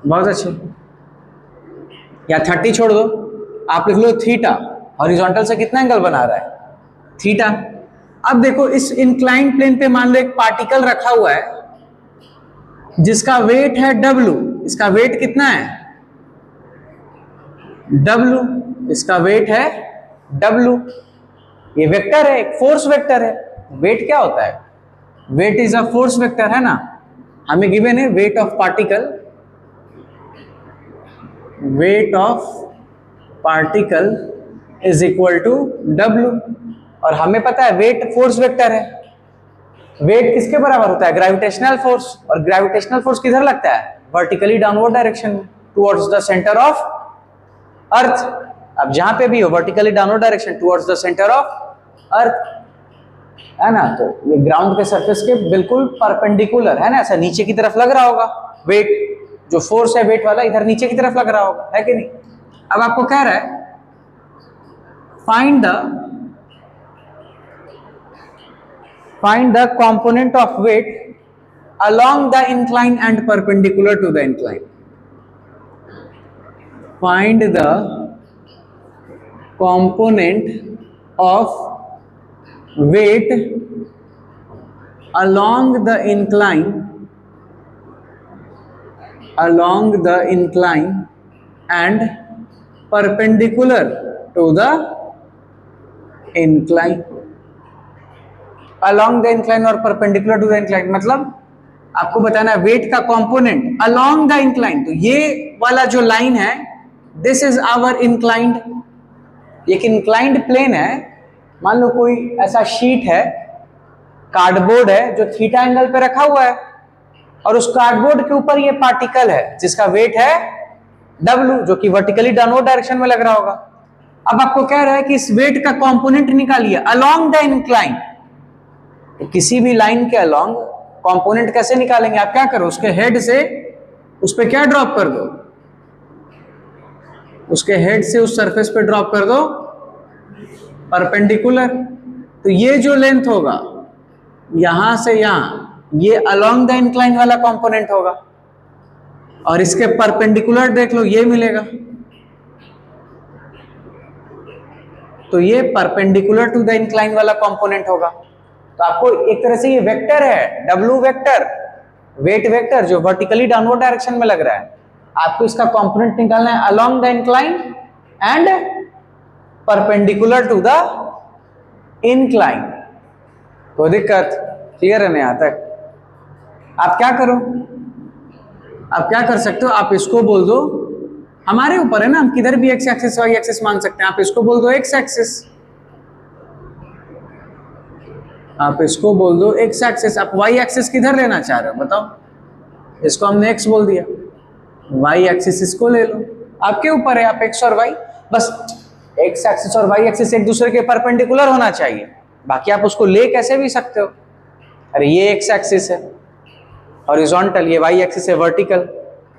बहुत अच्छे। या 30 छोड़ दो, आप लिख लो थीटा। हॉरिजॉन्टल से कितना एंगल बना रहा है? थीटा। अब देखो इस इंक्लाइंड प्लेन पे मान लो एक पार्टिकल रखा हुआ है जिसका वेट है W। इसका वेट कितना है? W। इसका वेट है W। ये वेक्टर है, एक फोर्स वेक्टर है। वेट क्या होता है? Weight is a force vector, है ना? हमें गिवन है weight of particle, weight of particle is equal to W। और हमें पता है वेट फोर्स वेक्टर है। वेट किसके बराबर होता है? Gravitational force. और ग्रेविटेशनल फोर्स किधर लगता है? वर्टिकली डाउनवर्ड डायरेक्शन में, towards the centre of earth. अब जहां पे भी हो vertically downward direction towards the centre of earth, है ना? तो ये ग्राउंड के सरफेस के बिल्कुल परपेंडिकुलर है ना, ऐसा नीचे की तरफ लग रहा होगा। वेट जो फोर्स है वेट वाला इधर नीचे की तरफ लग रहा होगा, है कि नहीं? अब आपको कह रहा है find the component of weight along the incline and perpendicular to the incline. Find the component of weight along the incline and perpendicular to the incline. along the incline और perpendicular to the incline मतलब आपको बताना है wait का component along the incline। तो ये वाला जो लाइन है this is our inclined। एक inclined plane है। मान लो कोई ऐसा शीट है कार्डबोर्ड है जो थीटा एंगल पे रखा हुआ है और उस कार्डबोर्ड के ऊपर ये पार्टिकल है जिसका वेट है W, जो कि वर्टिकली डाउनवर्ड डायरेक्शन में लग रहा होगा। अब आपको कह रहा है कि इस वेट का कंपोनेंट निकालिए अलोंग द इंक्लाइन। तो किसी भी लाइन के अलोंग कंपोनेंट कैसे निकालेंगे? आप क्या करो, उसके हेड से उस पे क्या ड्रॉप कर दो, उसके हेड से उस सरफेस पे ड्रॉप कर दो परपेंडिकुलर। तो ये जो लेंथ होगा यहां से यहां, ये अलोंग द इंक्लाइन वाला कंपोनेंट होगा और इसके परपेंडिकुलर देख लो ये मिलेगा। तो ये परपेंडिकुलर टू द इंक्लाइन वाला कंपोनेंट होगा। तो आपको एक तरह से ये वेक्टर है W वेक्टर, वेट वेक्टर जो वर्टिकली डाउनवर्ड डायरेक्शन में लग रहा है। आपको इसका कंपोनेंट निकालना है along the incline and perpendicular to the incline. कोई दिक्कत? क्लियर है? नहीं यहाँ तक? आप क्या करो, आप क्या कर सकते हो, आप इसको बोल दो, हमारे ऊपर है ना, हम किधर भी एक्स एक्सिस वाई एक्सिस मान सकते हैं। आप इसको बोल दो एक्स एक्सिस, आप इसको बोल दो एक्स एक्सिस। आप वाई एक्सिस किधर लेना चाह रहे हो बताओ? इसको हमने एक्स बोल दिया, वाई एक्सिस इसको ले लो, आपके ऊपर है। आप एक्स और वाई, बस एक्स एक्सिस और वाई एक्सिस एक दूसरे के परपेंडिकुलर होना चाहिए, बाकी आप उसको ले कैसे भी सकते हो। अरे ये एक्स एक्सिस है हॉरिजॉन्टल, ये वाई एक्सिस है वर्टिकल।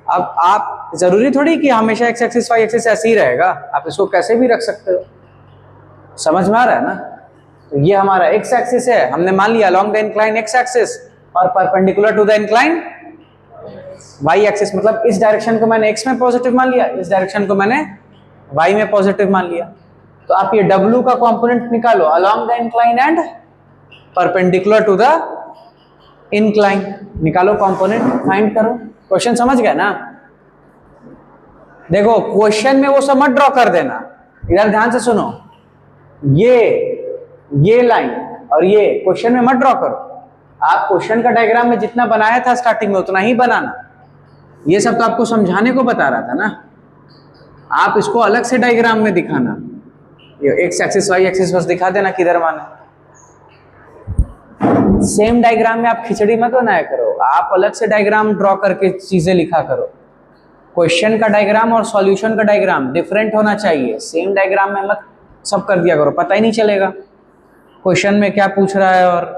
अब आप जरूरी थोड़ी कि हमेशा एक्स एक्सिस वाई एक्सिस ऐसे ही रहेगा, आप इसको कैसे भी रख सकते हो। समझ में आ रहा है ना? तो ये हमारा एक्स एक्सिस है, हमने मान लिया along the incline x axis और perpendicular to the incline y axis. मतलब इस डायरेक्शन को मैंने एक्स में पॉजिटिव मान लिया, इस डायरेक्शन को मैंने वाई में पॉजिटिव मान लिया। तो आप ये W का कंपोनेंट निकालो along the incline and perpendicular to the incline. निकालो कंपोनेंट, फाइंड करो। क्वेश्चन समझ गए ना? देखो क्वेश्चन में वो सब मत ड्रॉ कर देना, इधर ध्यान से सुनो। ये लाइन और ये क्वेश्चन में मत ड्रॉ करो। आप क्वेश्चन का डायग्राम में जितना बनाया था स्टार्टिंग में उतना ही बनाना। ये सब तो आपको समझाने को बता रहा था ना, आप इसको अलग से डायग्राम में दिखाना। ये एक्स एक्सिस वाई एक्सिस बस दिखा देना किधर माना। सेम डायग्राम में आप खिचड़ी मत बनाया करो, आप अलग से डायग्राम ड्रॉ करके चीजें लिखा करो। क्वेश्चन का डायग्राम और सॉल्यूशन का डायग्राम डिफरेंट होना चाहिए। सेम डायग्राम में मत सब कर दिया करो, पता ही नहीं चलेगा क्वेश्चन में क्या पूछ रहा है। और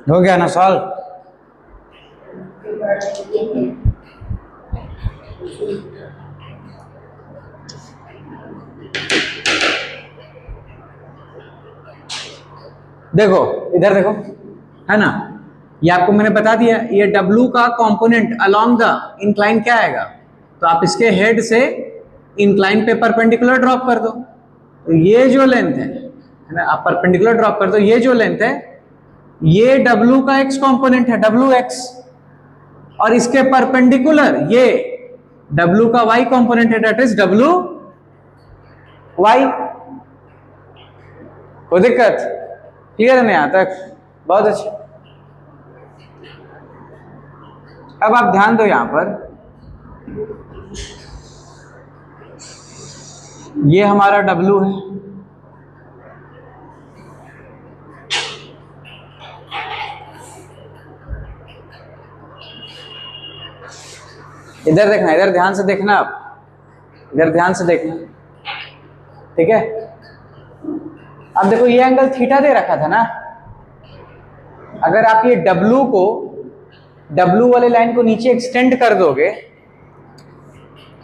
हो गया ना सॉल्व? देखो इधर देखो, है ना, ये आपको मैंने बता दिया, ये W का कंपोनेंट अलोंग द इंक्लाइन क्या आएगा, तो आप इसके हेड से इंक्लाइन पे परपेंडिकुलर ड्रॉप कर दो, तो ये जो लेंथ है ना, आप परपेंडिकुलर ड्रॉप कर दो, ये जो लेंथ है ये W का x कंपोनेंट है WX, और इसके परपेंडिकुलर ये W का y कंपोनेंट है, दैट इज WY। कोई दिक्कत? क्लियर है ना यहां तक? बहुत अच्छा। अब आप ध्यान दो, यहां पर ये हमारा W है, इधर देखना, इधर ध्यान से देखना, आप इधर ध्यान से देखना, ठीक है। अब देखो ये एंगल थीटा दे रखा था ना, अगर आप ये W को, W वाले लाइन को नीचे एक्सटेंड कर दोगे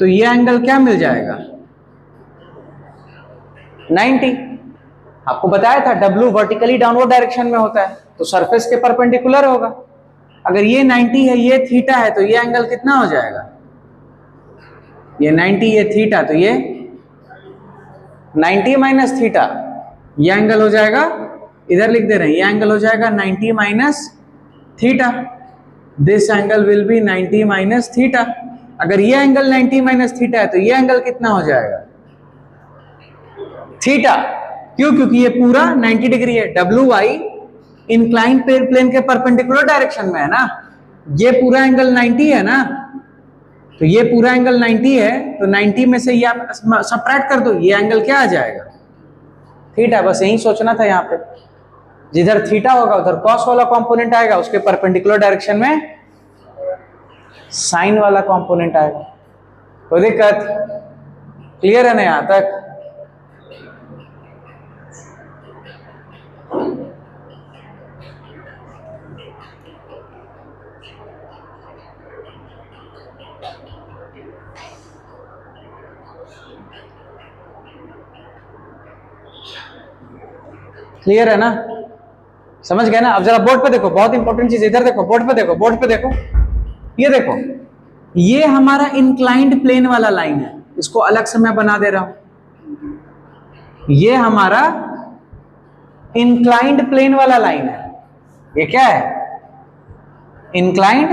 तो ये एंगल क्या मिल जाएगा, 90। आपको बताया था W वर्टिकली डाउनवर्ड डायरेक्शन में होता है, तो सरफेस के परपेंडिकुलर होगा। अगर ये 90 है, ये थीटा है, तो ये एंगल कितना हो जाएगा, ये 90, ये थीटा, तो ये 90 माइनस थीटा, ये एंगल हो जाएगा, इधर लिख दे रहे हैं, ये एंगल हो जाएगा 90 minus theta, this angle will be 90 minus theta. अगर ये एंगल 90 माइनस थीटा है तो ये एंगल कितना हो जाएगा, थीटा। क्यों? क्योंकि ये पूरा 90 डिग्री है, WY इंक्लाइन प्लेन के परपेंडिकुलर डायरेक्शन में है ना, ये पूरा एंगल 90 है ना, तो ये पूरा एंगल 90 है, तो 90 में से ये आप सबट्रैक्ट कर दो, ये एंगल क्या आ जाएगा, थीटा। बस यही सोचना था, यहाँ पे जिधर थीटा होगा उधर कॉस वाला कंपोनेंट आएगा, उसके परपेंडिकुलर डायरेक्शन में साइन वाला कंपोनेंट आएगा। कोई दिक्कत? क्लियर है ना यहां तक? क्लियर है ना? समझ गए ना? अब जरा बोर्ड पे देखो, बहुत इंपॉर्टेंट चीज, इधर देखो, बोर्ड पे देखो, बोर्ड पे देखो, ये देखो, ये हमारा इंक्लाइंड प्लेन वाला लाइन है, इसको अलग से मैं बना दे रहा हूं, ये हमारा इंक्लाइंड प्लेन वाला लाइन है। ये क्या है? इंक्लाइंड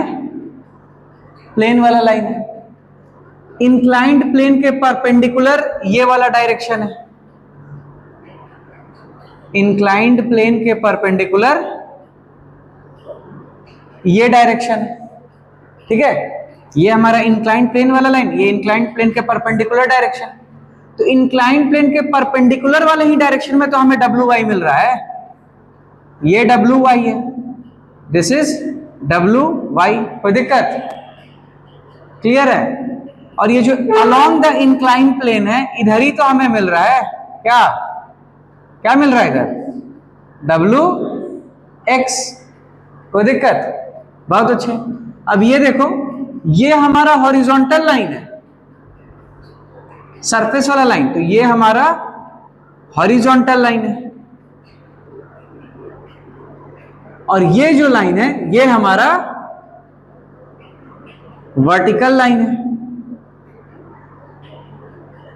प्लेन वाला लाइन है। इंक्लाइंड प्लेन के परपेंडिकुलर ये वाला डायरेक्शन है, इंक्लाइंड प्लेन के परपेंडिकुलर ये डायरेक्शन है, ठीक है। ये हमारा इंक्लाइंड प्लेन वाला लाइन, ये इंक्लाइंड प्लेन के परपेंडिकुलर डायरेक्शन। तो इंक्लाइंड प्लेन के परपेंडिकुलर वाले ही डायरेक्शन में तो हमें WY मिल रहा है, ये WY है, दिस इज WY। कोई दिक्कत? क्लियर है? और ये जो अलोंग द इंक्लाइंड प्लेन है, इधर ही तो हमें मिल रहा है, क्या क्या मिल रहा है इधर, WX। कोई दिक्कत? बहुत अच्छे। अब ये देखो, ये हमारा हॉरिजॉन्टल लाइन है, सरफेस वाला लाइन, तो ये हमारा हॉरिजॉन्टल लाइन है, और ये जो लाइन है ये हमारा वर्टिकल लाइन है।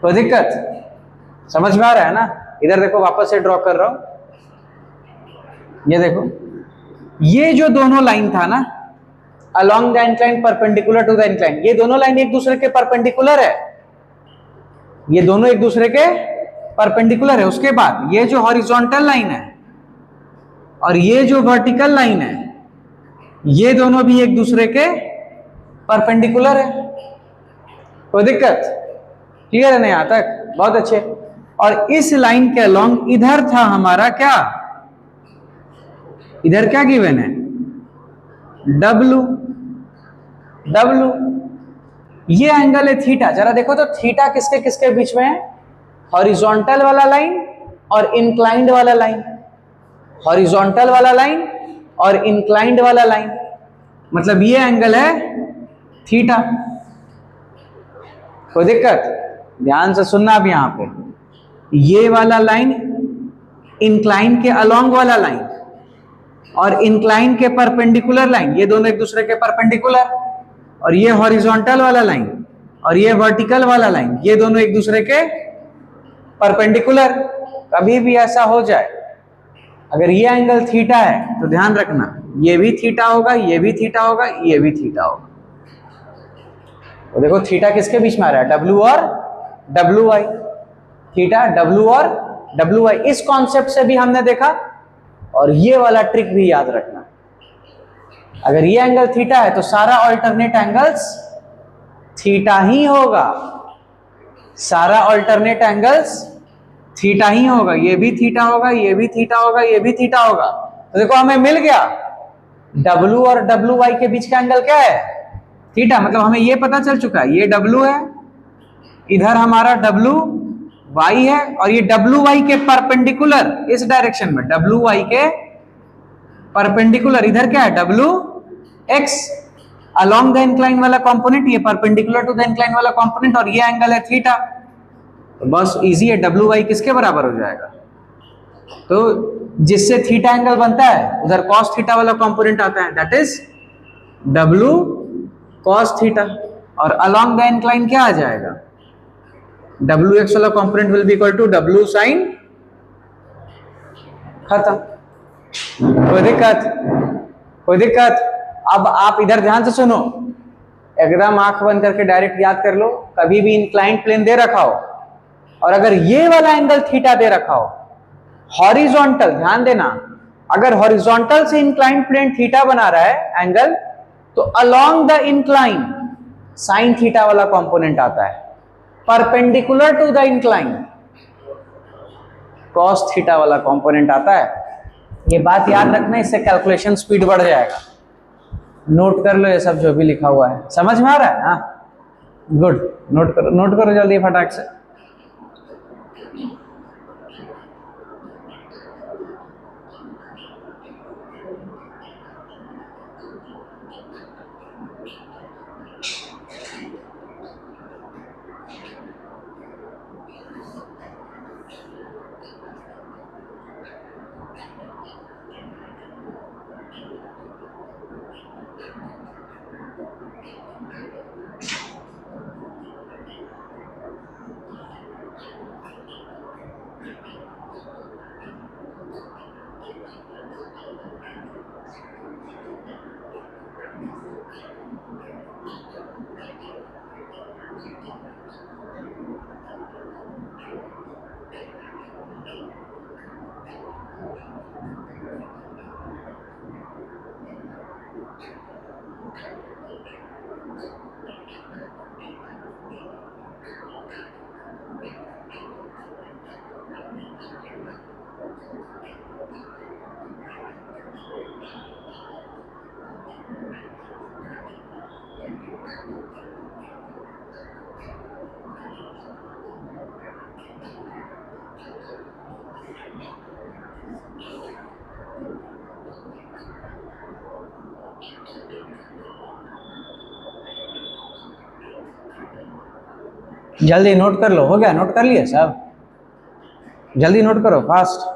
कोई दिक्कत? समझ में आ रहा है ना? इधर देखो, वापस से ड्रॉ कर रहा हूं, ये देखो, ये जो दोनों लाइन था ना, along the incline perpendicular to the incline, ये दोनों लाइन एक दूसरे के परपेंडिकुलर है, ये दोनों एक दूसरे के परपेंडिकुलर है। उसके बाद ये जो हॉरिजॉन्टल लाइन है और ये जो वर्टिकल लाइन है, ये दोनों भी एक दूसरे के परपेंडिकुलर है। कोई दिक्कत? क्लियर है ना यहां तक? बहुत अच्छे। और इस लाइन के अलोंग इधर था हमारा क्या, इधर क्या गिवन है, W। ये एंगल है थीटा, जरा देखो तो थीटा किसके किसके बीच में है, हॉरिजॉन्टल वाला लाइन और इंक्लाइंड वाला लाइन, हॉरिजॉन्टल वाला लाइन और इंक्लाइंड वाला लाइन, मतलब ये एंगल है थीटा। कोई दिक्कत? ध्यान से सुनना अब यहां पे, ये वाला लाइन इंक्लाइन के अलोंग वाला लाइन और इंक्लाइन के परपेंडिकुलर लाइन, ये दोनों एक दूसरे के परपेंडिकुलर, और ये हॉरिजॉन्टल वाला लाइन और ये वर्टिकल वाला लाइन, ये दोनों एक दूसरे के परपेंडिकुलर। कभी भी ऐसा हो जाए, अगर ये एंगल थीटा है तो ध्यान रखना ये भी थीटा होगा, ये भी थीटा होगा, ये भी थीटा होगा। तो देखो थीटा किसके बीच में आ रहा है, W और WY, थीटा W और WY, इस कॉन्सेप्ट से भी हमने देखा। और ये वाला ट्रिक भी याद रखना, अगर ये एंगल थीटा है तो सारा अल्टरनेट एंगल्स थीटा ही होगा, सारा अल्टरनेट एंगल्स थीटा ही होगा, ये भी थीटा होगा, ये भी थीटा होगा, ये भी थीटा होगा। तो देखो हमें मिल गया W और WY के बीच का एंगल क्या है, थीटा, मतलब हमें ये पता चल चुका है ये W है, इधर हमारा WY है, और ये WY के परपेंडिकुलर इस डायरेक्शन में, WY के परपेंडिकुलर इधर क्या है WX, अलोंग द इंक्लाइन वाला कंपोनेंट, ये परपेंडिकुलर टू द इंक्लाइन वाला कंपोनेंट, और ये एंगल है थीटा। तो बस इजी है, WY किसके बराबर हो जाएगा, तो जिससे थीटा एंगल बनता है उधर cos थीटा वाला कंपोनेंट आता है, that is W cos theta, और अलोंग द इंक्लाइन क्या आ जाएगा, WX वाला component will be equal to W sin, खत्म। कोई दिक्कत? कोई दिक्कत? अब आप इधर ध्यान से सुनो, एकदम आंख बंद करके डायरेक्ट याद कर लो, कभी भी इंक्लाइंड प्लेन दे रखा हो और अगर ये वाला एंगल थीटा दे रखा हो, हॉरिजॉन्टल, ध्यान देना, अगर हॉरिजॉन्टल से इंक्लाइंड प्लेन थीटा बना रहा है एंगल, तो along the incline sine theta वाला कंपोनेंट आता है, perpendicular to the incline cos theta वाला कंपोनेंट आता है। ये बात याद रखना, इससे कैलकुलेशन स्पीड बढ़ जाएगा। नोट कर लो ये सब जो भी लिखा हुआ है, समझ में आ रहा है? हाँ गुड, नोट करो जल्दी फटाक से। जल्दी नोट कर लो, हो गया? नोट कर लिया सब? जल्दी नोट करो, फास्ट।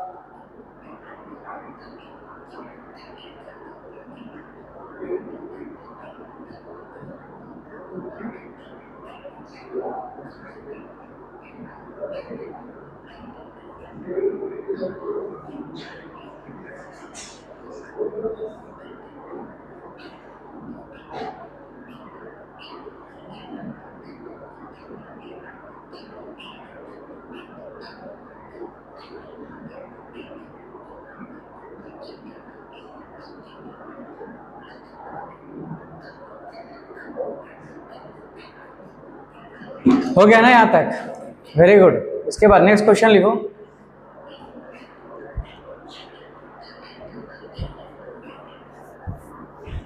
हो गया ना यहाँ तक? Very good. इसके बाद नेक्स्ट क्वेश्चन लिखो।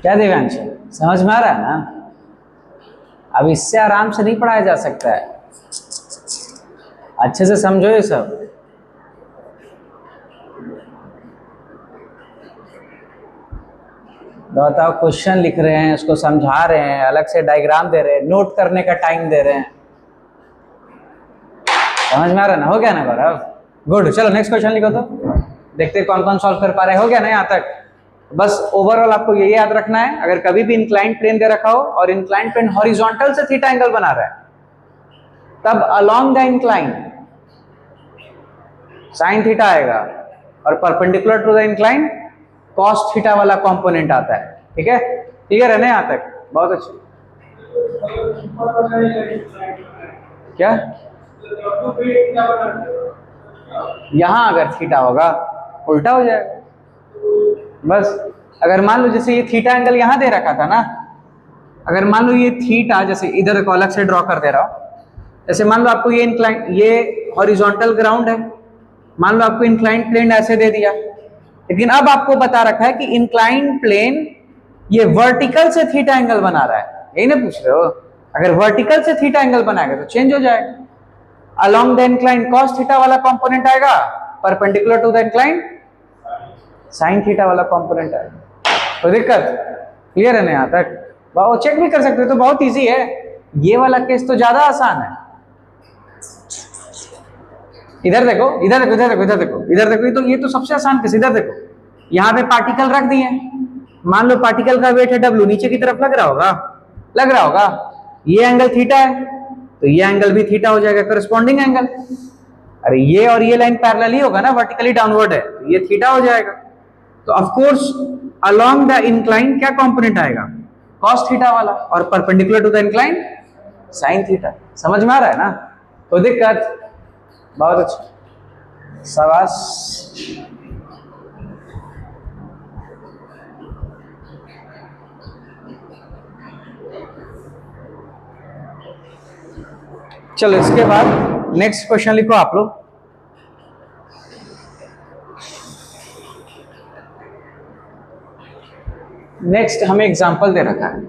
क्या देवांश, समझ में आ रहा है ना? अब इससे आराम से नहीं पढ़ाया जा सकता है, अच्छे से समझो ये सब। बताओ, क्वेश्चन लिख रहे हैं, उसको समझा रहे हैं, अलग से डायग्राम दे रहे हैं, नोट करने का टाइम दे रहे हैं, समझ में आ रहा है ना? हो गया ना गौरव? गुड, चलो नेक्स्ट क्वेश्चन लिखो तो देखते हैं कौन कौन सॉल्व कर पा रहे हैं। हो गया ना यहाँ तक? बस ओवरऑल आपको ये याद रखना है, अगर कभी भी इंक्लाइंड प्लेन दे रखा हो और इंक्लाइंड प्लेन हॉरिजॉन्टल से थीटा एंगल बना रहा है, तब along the incline sine theta आएगा और perpendicular to the incline cos theta वाला कंपोनेंट आता है। ठीक है, क्लियर है ना यहाँ तक? बहुत अच्छा। क्या यहाँ अगर थीटा होगा उल्टा हो जाएगा। बस अगर मान लो जैसे ये थीटा एंगल यहाँ दे रखा था ना, अगर मान लो ये थीटा, जैसे इधर देखो अलग से ड्रॉ कर दे रहा हूँ, जैसे मान लो आपको ये इंक्लाइन, ये हॉरिजॉन्टल ग्राउंड है, मान लो आपको इंक्लाइंड प्लेन ऐसे दे दिया, लेकिन अब आपको बता रखा है कि इंक्लाइंड प्लेन ये वर्टिकल से थीटा एंगल बना रहा है, यही ना पूछ रहे हो? अगर वर्टिकल से थीटा एंगल बनाएगा तो चेंज हो जाएगा, along the incline cos theta वाला कंपोनेंट आएगा, perpendicular to the incline sine theta वाला कंपोनेंट आएगा। तो दिक्कत क्लियर है ना यहाँ तक? वो चेक भी कर सकते हो, तो बहुत इजी है। ये वाला केस तो ज्यादा आसान है। इधर देखो, इधर देखो, इधर देखो, इधर देखो, इधर देखो, ये तो सबसे आसान केस। इधर देखो, यहाँ पे पार्टिकल रख दिए, मान लो पार्टिकल का वेट है W, नीचे की तरफ लग रहा होगा, लग रहा होगा, ये एंगल थीटा है तो ये एंगल भी थीटा हो जाएगा, करस्पॉन्डिंग एंगल। अरे ये और ये लाइन पैरेलल ही होगा ना, वर्टिकली डाउनवर्ड है, तो ये थीटा हो जाएगा। तो of course along the incline क्या कंपोनेंट आएगा? कॉस थीटा वाला, और perpendicular to the incline sine theta. समझ में आ रहा है ना? कोई दिक्कत? बहुत अच्छा, शाबाश। चलो इसके बाद नेक्स्ट क्वेश्चन लिखो आप लोग। नेक्स्ट हमें एग्जांपल दे रखा है,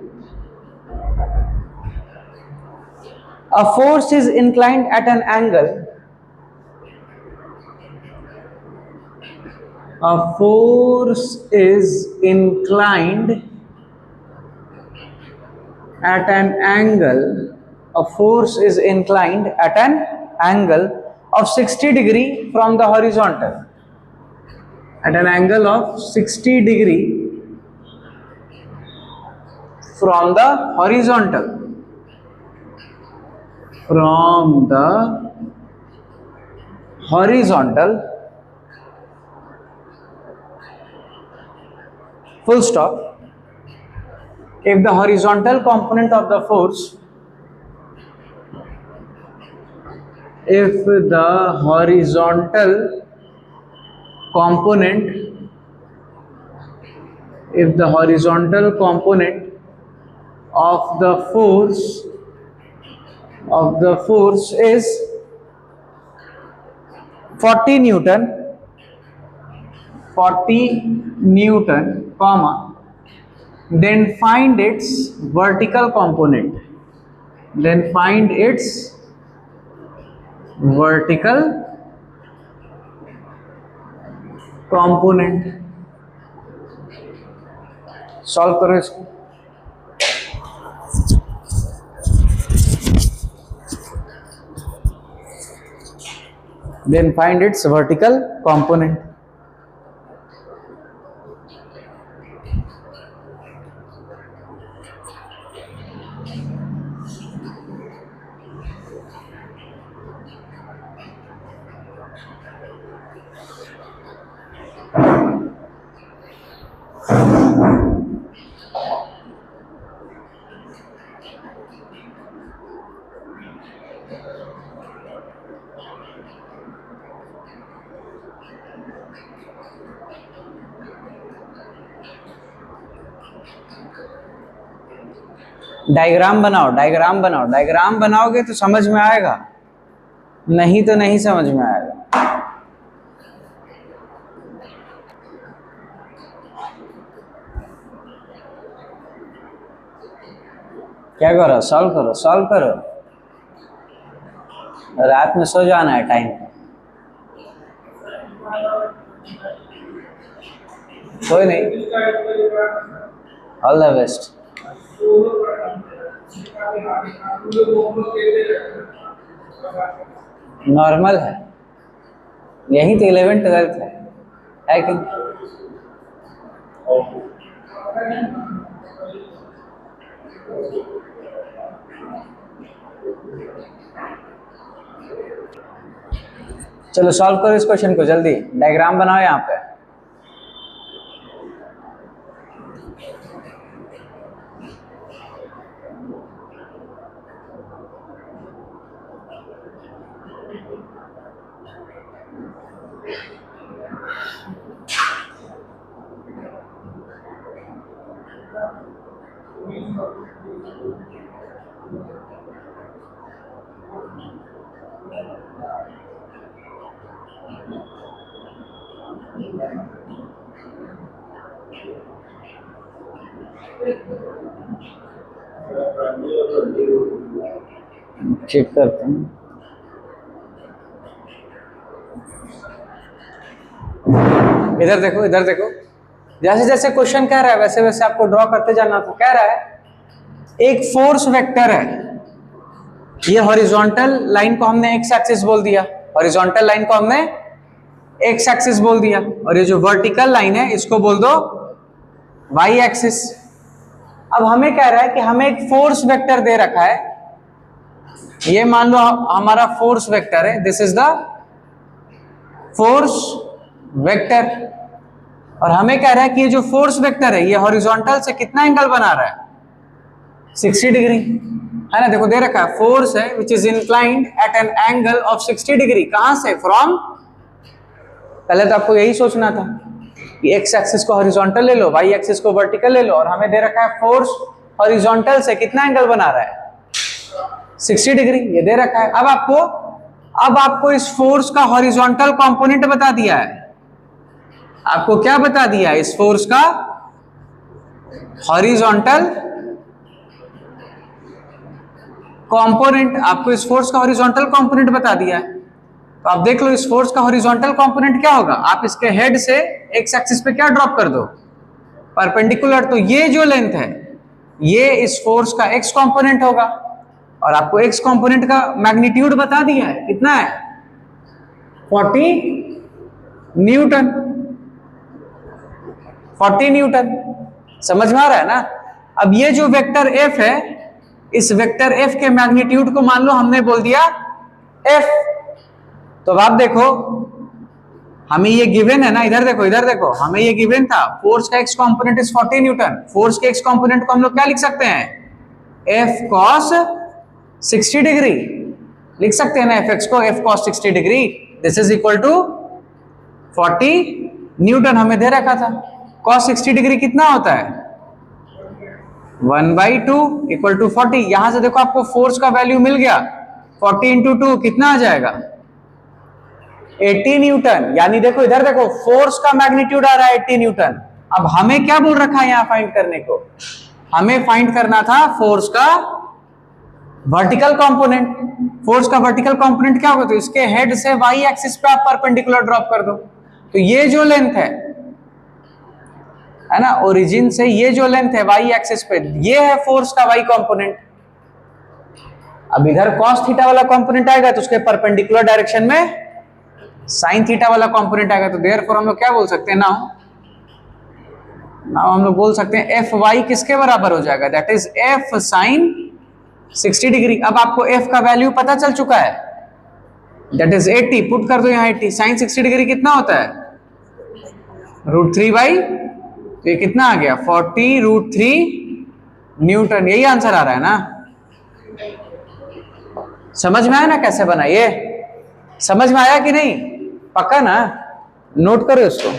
a force is inclined at an angle, a force is inclined at an angle, a force is inclined at an angle of 60 degree from the horizontal, at an angle of 60 degree from the horizontal, from the horizontal, full stop. If the horizontal component of the force, if the horizontal component, if the horizontal component of the force is 40 Newton, 40 Newton, comma, then find its vertical component, then find its vertical component। Solve करो इसको। then find its vertical component। Diagram बनाओ, diagram बनाओ, diagram बनाओगे तो समझ में आएगा, नहीं तो नहीं समझ में आएगा। क्या करो, सॉल्व करो। रात में सो जाना है टाइम पे। कोई नहीं, ऑल द बेस्ट। नॉर्मल है, यही तो 11th 12th है कि नहीं? चलो सॉल्व करो इस क्वेश्चन को, जल्दी डायग्राम बनाओ यहाँ पे। चेक करते हैं। इधर देखो, इधर देखो, जैसे जैसे क्वेश्चन कह रहा है वैसे वैसे आपको ड्रॉ करते जाना। तो कह रहा है एक फोर्स वेक्टर है, ये हॉरिजॉन्टल लाइन को हमने एक्स एक्सिस बोल दिया, हॉरिजॉन्टल लाइन को हमने एक्स एक्सिस बोल दिया, और ये जो वर्टिकल लाइन है इसको बोल दो वाई एक्सिस। अब हमें कह रहा है कि हमें एक फोर्स वेक्टर दे रखा है, ये मान लो हमारा फोर्स वेक्टर है, this is the force vector, और हमें कह रहा है कि ये जो फोर्स वेक्टर है ये हॉरिजॉन्टल से कितना एंगल बना रहा है, 60 डिग्री, है ना। देखो दे रखा है फोर्स है which is inclined at an angle of 60 degree. कहां से? फ्रॉम, पहले तो आपको यही सोचना था कि एक्स एक्सिस को हॉरिजॉन्टल ले लो, वाई एक्सिस को वर्टिकल ले लो, और हमें दे रखा है फोर्स हॉरिजॉन्टल से कितना एंगल बना रहा है, 60 डिग्री, ये दे रखा है। अब आपको इस फोर्स का हॉरिजॉन्टल कंपोनेंट बता दिया है। आपको क्या बता दिया है? इस फोर्स का हॉरिजॉन्टल कंपोनेंट, आपको इस फोर्स का हॉरिजॉन्टल कंपोनेंट बता दिया है। तो आप देख लो इस फोर्स का हॉरिजॉन्टल कंपोनेंट क्या होगा। आप इसके हेड से एक्स एक्सिस पे क्या ड्रॉप कर दो, परपेंडिकुलर। तो ये जो लेंथ है ये इस फोर्स का एक्स कंपोनेंट होगा, और आपको एक्स कंपोनेंट का मैग्नीट्यूड बता दिया है, कितना है, 40 न्यूटन, 40 न्यूटन। समझ में आ रहा है ना। अब ये जो वेक्टर एफ है, इस वेक्टर एफ के मैग्नीट्यूड को मान लो हमने बोल दिया एफ। तो अब आप देखो हमें ये गिवन है ना, इधर देखो, इधर देखो, हमें ये गिवन था फोर्स का X component is 40 Newton. Force के एक्स कंपोनेंट को हम लोग क्या लिख सकते हैं, एफ कॉस 60 डिग्री लिख सकते हैं ना, एफ एक्स को F cos 60 degree, this is equal to 40 newton हमें दे रखा था। कॉस 60 डिग्री कितना होता है, 1/2 इक्वल टू 40। यहां से देखो आपको फोर्स का वैल्यू मिल गया, 40 इंटू 2 कितना आ जाएगा, 80 न्यूटन। यानी देखो इधर देखो फोर्स का मैग्नीट्यूड आ रहा है 80 न्यूटन। अब हमें क्या बोल रखा है यहां फाइंड करने को, हमें फाइंड करना था फोर्स का वर्टिकल कंपोनेंट। फोर्स का वर्टिकल कंपोनेंट क्या होगा, तो इसके हेड से वाई एक्सिस पे आप परपेंडिकुलर ड्रॉप कर दो। तो ये जो लेंथ है ना, ओरिजिन से ये जो लेंथ है वाई एक्सिस पे, ये है फोर्स का वाई कंपोनेंट। अब इधर कॉस थीटा वाला कंपोनेंट आएगा तो उसके परपेंडिकुलर डायरेक्शन में साइन थीटा वाला कंपोनेंट आएगा। तो देयरफॉर हम लोग क्या बोल सकते हैं, नाउ हम लोग बोल सकते हैं एफ वाई किसके बराबर हो जाएगा, that is F sine 60 degree. अब आपको एफ का वैल्यू पता चल चुका है, दैट इज 80, पुट कर दो यहाँ 80। साइन 60 डिग्री कितना होता है, √3/, तो ये कितना आ गया, 40 √3 न्यूटन। यही आंसर आ रहा है ना। समझ में आया ना कैसे बना, ये समझ में आया कि नहीं, पक्का ना, नोट करो इसको।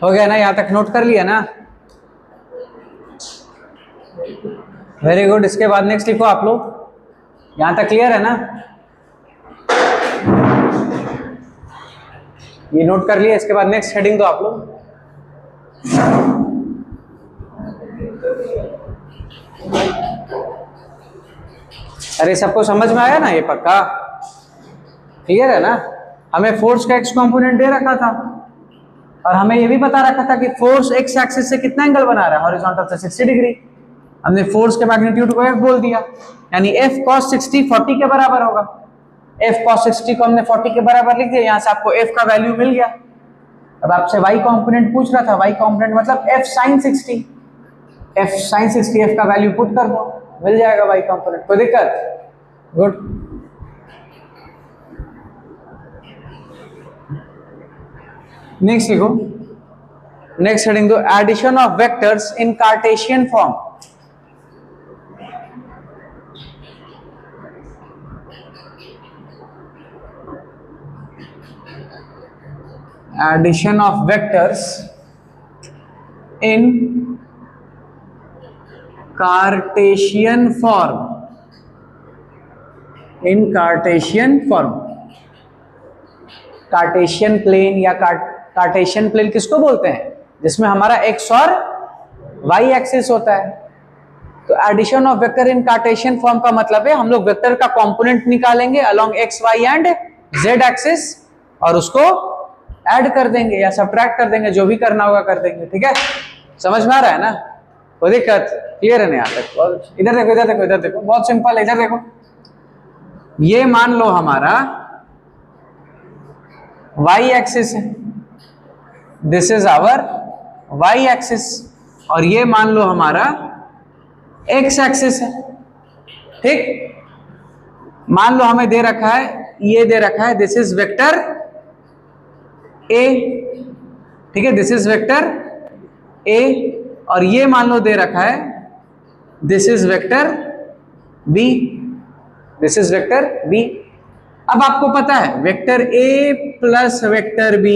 हो गया ना, यहां तक नोट कर लिया ना? Very good. इसके बाद नेक्स्ट लिखो आप लोग। यहां तक क्लियर है ना? ये नोट कर लिया। इसके बाद नेक्स्ट हेडिंग दो आप लोग। अरे सबको समझ में आया ना ये? पक्का क्लियर है ना? हमें फोर्स का एक्स कंपोनेंट दे रखा था और हमें ये भी बता रखा था कि फोर्स एक्स एक्सिस से कितना एंगल बना रहा है, हॉरिजॉन्टल से 60 डिग्री। हमने फोर्स के मैग्नीट्यूड को F बोल दिया, यानी F cos 60 40 के बराबर होगा। F cos 60 को हमने 40 के बराबर लिख दिया। यहां से आपको F का वैल्यू मिल गया। अब आपसे y कंपोनेंट पूछ रहा था, y कंपोनेंट मतलब F sin 60। F sin 60 F का वैल्यू पुट कर दो, मिल जाएगा y कंपोनेंट। कोई दिक्कत? गुड। नेक्स्ट लिखो। नेक्स्ट हेडिंग दो, addition of vectors in Cartesian form. Addition of vectors in Cartesian form. In Cartesian form. Cartesian plane या कार्टेशियन प्लेन किसको बोलते हैं? जिसमें हमारा एक्स और वाई एक्सिस होता है। तो addition of vector in Cartesian form का मतलब है हम लोग वेक्टर का कंपोनेंट निकालेंगे along X Y and Z axis और उसको ऐड कर देंगे या सब्ट्रैक्ट कर देंगे, जो भी करना होगा कर देंगे। ठीक है, समझ में आ रहा है ना? कोई दिक्कत? क्लियर है ना यहाँ तक? इधर देखो, इधर देखो, इधर देखो, बहुत सिंपल है। इधर देखो, ये मान लो हमारा y एक्सिस है, this is our y axis, और ये मान लो हमारा x एक्सिस है। ठीक, मान लो हमें दे रखा है, ये दे रखा है, दिस इज वेक्टर a। ठीक है, दिस इज वेक्टर a, और ये मान लो दे रखा है, this is vector b। This is vector b। अब आपको पता है vector a plus vector b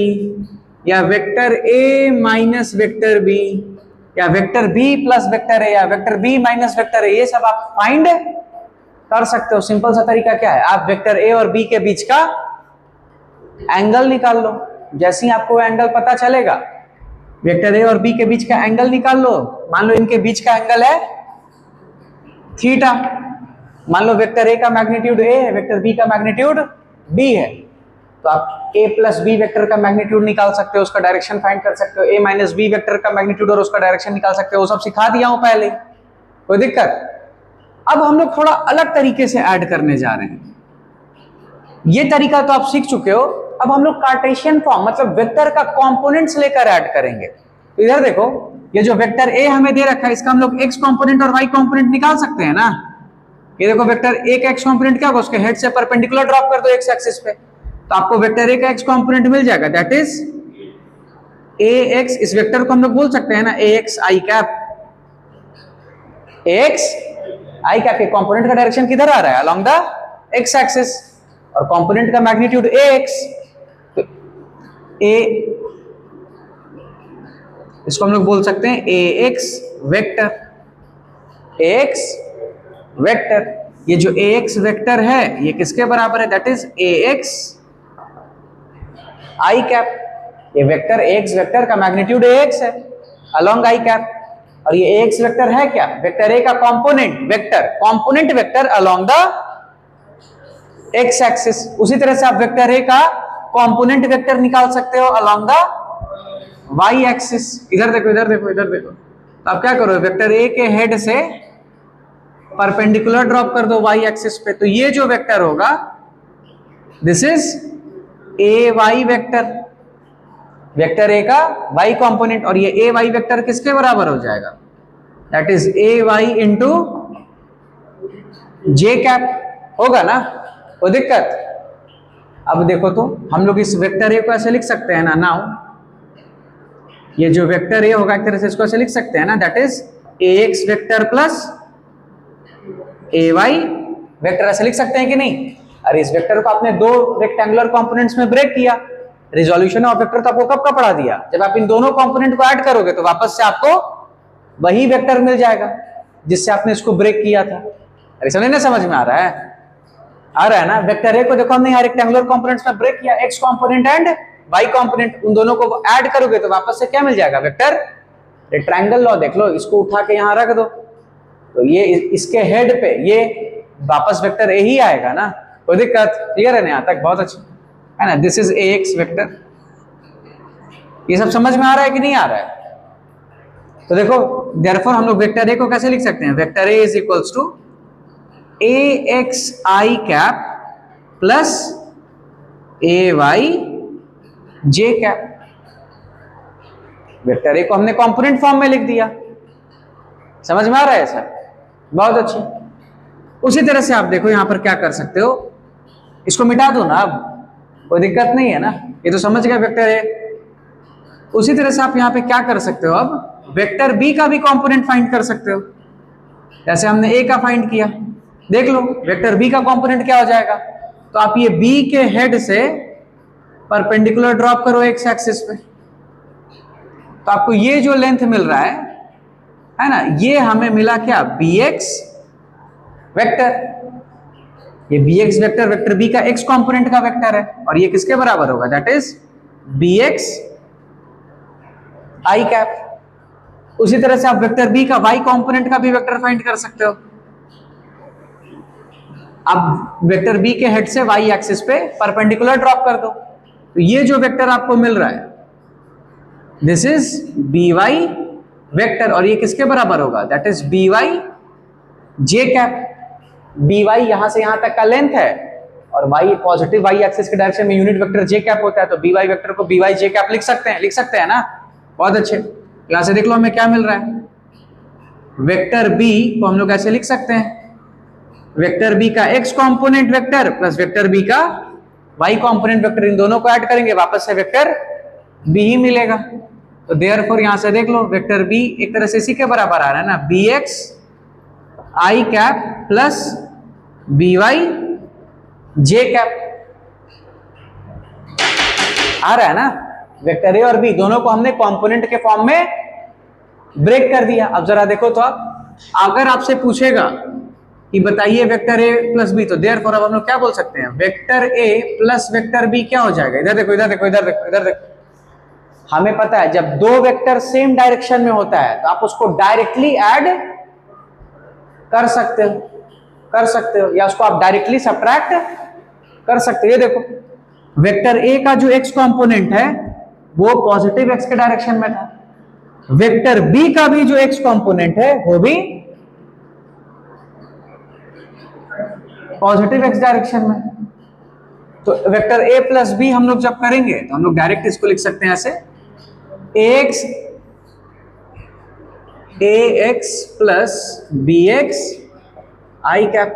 या vector a minus vector b या vector b plus vector a या vector b minus vector a, ये सब आप फाइंड कर सकते हो। सिंपल सा तरीका क्या है, आप वेक्टर a और b के बीच का एंगल निकाल लो। जैसे ही आपको एंगल पता चलेगा, वेक्टर a और b के बीच का एंगल निकाल लो। मान लो इनके बीच का एंगल है थीटा। मान लो वेक्टर a का मैग्नीट्यूड a है, वेक्टर b का मैग्नीट्यूड b है, तो आप a प्लस b वेक्टर का मैग्नीट्यूड निकाल सकते हो, उसका डायरेक्शन फाइंड कर सकते हो। a माइनस b वेक्टर का मैग्नीट्यूड और उसका डायरेक्शन निकाल सकते हो। वो सब सिखा दिया हूं पहले, कोई दिक्कत? अब हम लोग थोड़ा अलग तरीके से ऐड करने जा रहे हैं। ये तरीका तो आप सीख चुके हो। अब हम लोग कार्टेशियन फॉर्म मतलब वेक्टर का कंपोनेंट्स लेकर ऐड करेंगे। तो इधर देखो, ये जो वेक्टर a हमें दे रखा है, इसका हम लोग x कंपोनेंट और y कंपोनेंट निकाल सकते हैं ना। ये देखो, वेक्टर a का x कंपोनेंट क्या होगा, उसके हेड से परपेंडिकुलर ड्रॉप कर दो x एक्सिस पे, तो आपको वेक्टर a का x कंपोनेंट मिल जाएगा, दैट इज ax। इस वेक्टर को हम लोग बोल सकते हैं ना ax i cap. ax i cap के कंपोनेंट का डायरेक्शन किधर आ रहा है, अलोंग द x एक्सिस, और कंपोनेंट का मैग्नीट्यूड ax। तो a, इसको हम लोग बोल सकते हैं ax वेक्टर। ax वेक्टर, ये जो ax वेक्टर है ये किसके बराबर है, that is ax i cap. ये वेक्टर ax वेक्टर का मैग्नीट्यूड ax है अलोंग i कैप, और ये ax वेक्टर है क्या, वेक्टर a का component vector, component vector along the x axis. उसी तरह से आप वेक्टर a का कंपोनेंट वेक्टर निकाल सकते हो अलोंग द y एक्सिस। इधर देखो, इधर देखो, इधर देखो, तो आप क्या करो, वेक्टर a के हेड से परपेंडिकुलर ड्रॉप कर दो y एक्सिस पे, तो ये जो वेक्टर होगा this is ay vector. Vector A का वाई कंपोनेंट, और ये ए वाई वेक्टर किसके बराबर हो जाएगा, that is A Y into J cap, होगा ना, कोई दिक्कत। अब देखो तो हम लोग इस वेक्टर ए को ऐसे लिख सकते हैं ना, नाउ ये जो वेक्टर ए होगा एक तरह से इसको ऐसे लिख सकते हैं ना, that is A X vector plus A Y vector, ऐसे लिख सकते हैं कि नहीं। अरे इस वेक्टर को आपने दो रेक्टेंगुलर कंपोनेंट्स में ब्रेक किया, रिजोल्यूशन ऑफ वेक्टर तो आपको कब का पढ़ा दिया, जब आप इन दोनों कंपोनेंट को ऐड करोगे तो वापस से आपको वही वेक्टर मिल जाएगा जिससे आपने इसको ब्रेक किया था। अरे समझ ना, समझ में आ रहा है, आ रहा है ना। वेक्टर ए को देखो हमने यहाँ रेक्टेंगुलर कंपोनेंट्स में ब्रेक किया, X component and Y component, उन दोनों को ऐड करोगे तो वापस से क्या मिल जाएगा, वेक्टर। ये ट्रायंगल लॉ देख लो, इसको उठा के यहाँ रख दो तो ये इसके हेड पे ये वापस वेक्टर ए ही आएगा ना, कोई दिक्कत। क्लियर है ना यहाँ तक, बहुत अच्छा है ना। This is A X vector, ये सब समझ में आ रहा है कि नहीं आ रहा है। तो देखो देयरफॉर हम लोग वेक्टर ए को कैसे लिख सकते हैं, vector A is equals to A X I cap plus A Y J cap. Vector A को हमने कंपोनेंट फॉर्म में लिख दिया, समझ में आ रहा है सर, बहुत अच्छे। उसी तरह से आप देखो यहां पर क्या कर सकते हो, इसको मिटा दो ना, अब कोई दिक्कत नहीं है ना, ये तो समझ गए वेक्टर ए। उसी तरह से आप यहां पे क्या कर सकते हो, अब वेक्टर बी का भी कंपोनेंट फाइंड कर सकते हो, जैसे हमने ए का फाइंड किया। देख लो वेक्टर बी का कंपोनेंट क्या हो जाएगा, तो आप ये बी के हेड से परपेंडिकुलर ड्रॉप करो एक्स एक्सिस पे, तो आपको ये जो लेंथ मिल रहा है ना, ये हमें मिला क्या, बी एक्स वेक्टर। ये B X vector vector B का एक्स कंपोनेंट का वेक्टर है, और ये किसके बराबर होगा, that is B x I cap. उसी तरह से आप वेक्टर बी का वाई कंपोनेंट का भी वेक्टर फाइंड कर सकते हो। अब वेक्टर बी के हेड से वाई एक्सिस पे परपेंडिकुलर ड्रॉप कर दो, तो ये जो वेक्टर आपको मिल रहा है this is B Y vector, और ये किसके बराबर होगा, that is B Y J cap. B Y यहां से यहां तक का लेंथ है, और वाई पॉजिटिव वाई एक्सिस के डायरेक्शन में यूनिट वेक्टर जे कैप होता है, तो बी वाई वेक्टर को बी वाई जे कैप लिख सकते हैं ना, बहुत अच्छे। यहां से देख लो हमें क्या मिल रहा है, वेक्टर बी को हम लोग ऐसे लिख सकते हैं, वेक्टर बी का X component vector plus vector B का वाई कंपोनेंट वेक्टर, इन दोनों को ऐड करेंगे वापस से वेक्टर बी ही मिलेगा। तो देयरफॉर यहां से देख लो वेक्टर बी एक तरह से इसी के बराबर आ रहा है ना, बी एक्स आई cap plus B Y J cap आ रहा है ना। वेक्टर ए और बी दोनों को हमने कंपोनेंट के फॉर्म में ब्रेक कर दिया। अब जरा देखो तो आप, अगर आपसे पूछेगा कि बताइए वेक्टर ए प्लस बी, तो देयरफॉर अब हम लोग क्या बोल सकते हैं, vector A plus vector B क्या हो जाएगा, इधर देखो इधर देखो इधर देखो इधर देखो। हमें पता है जब दो वेक्टर सेम डायरेक्शन में होता है तो आप उसको डायरेक्टली ऐड कर सकते हो, या उसको आप डायरेक्टली सब्ट्रैक्ट कर सकते हो। ये देखो वेक्टर ए का जो एक्स कंपोनेंट है वो पॉजिटिव एक्स के डायरेक्शन में था, वेक्टर बी का भी जो एक्स कंपोनेंट है वो भी पॉजिटिव एक्स डायरेक्शन में। तो वेक्टर ए प्लस बी हम लोग जब करेंगे तो हम लोग डायरेक्ट इसको लिख सकते हैं ऐसे, a x plus b x I cap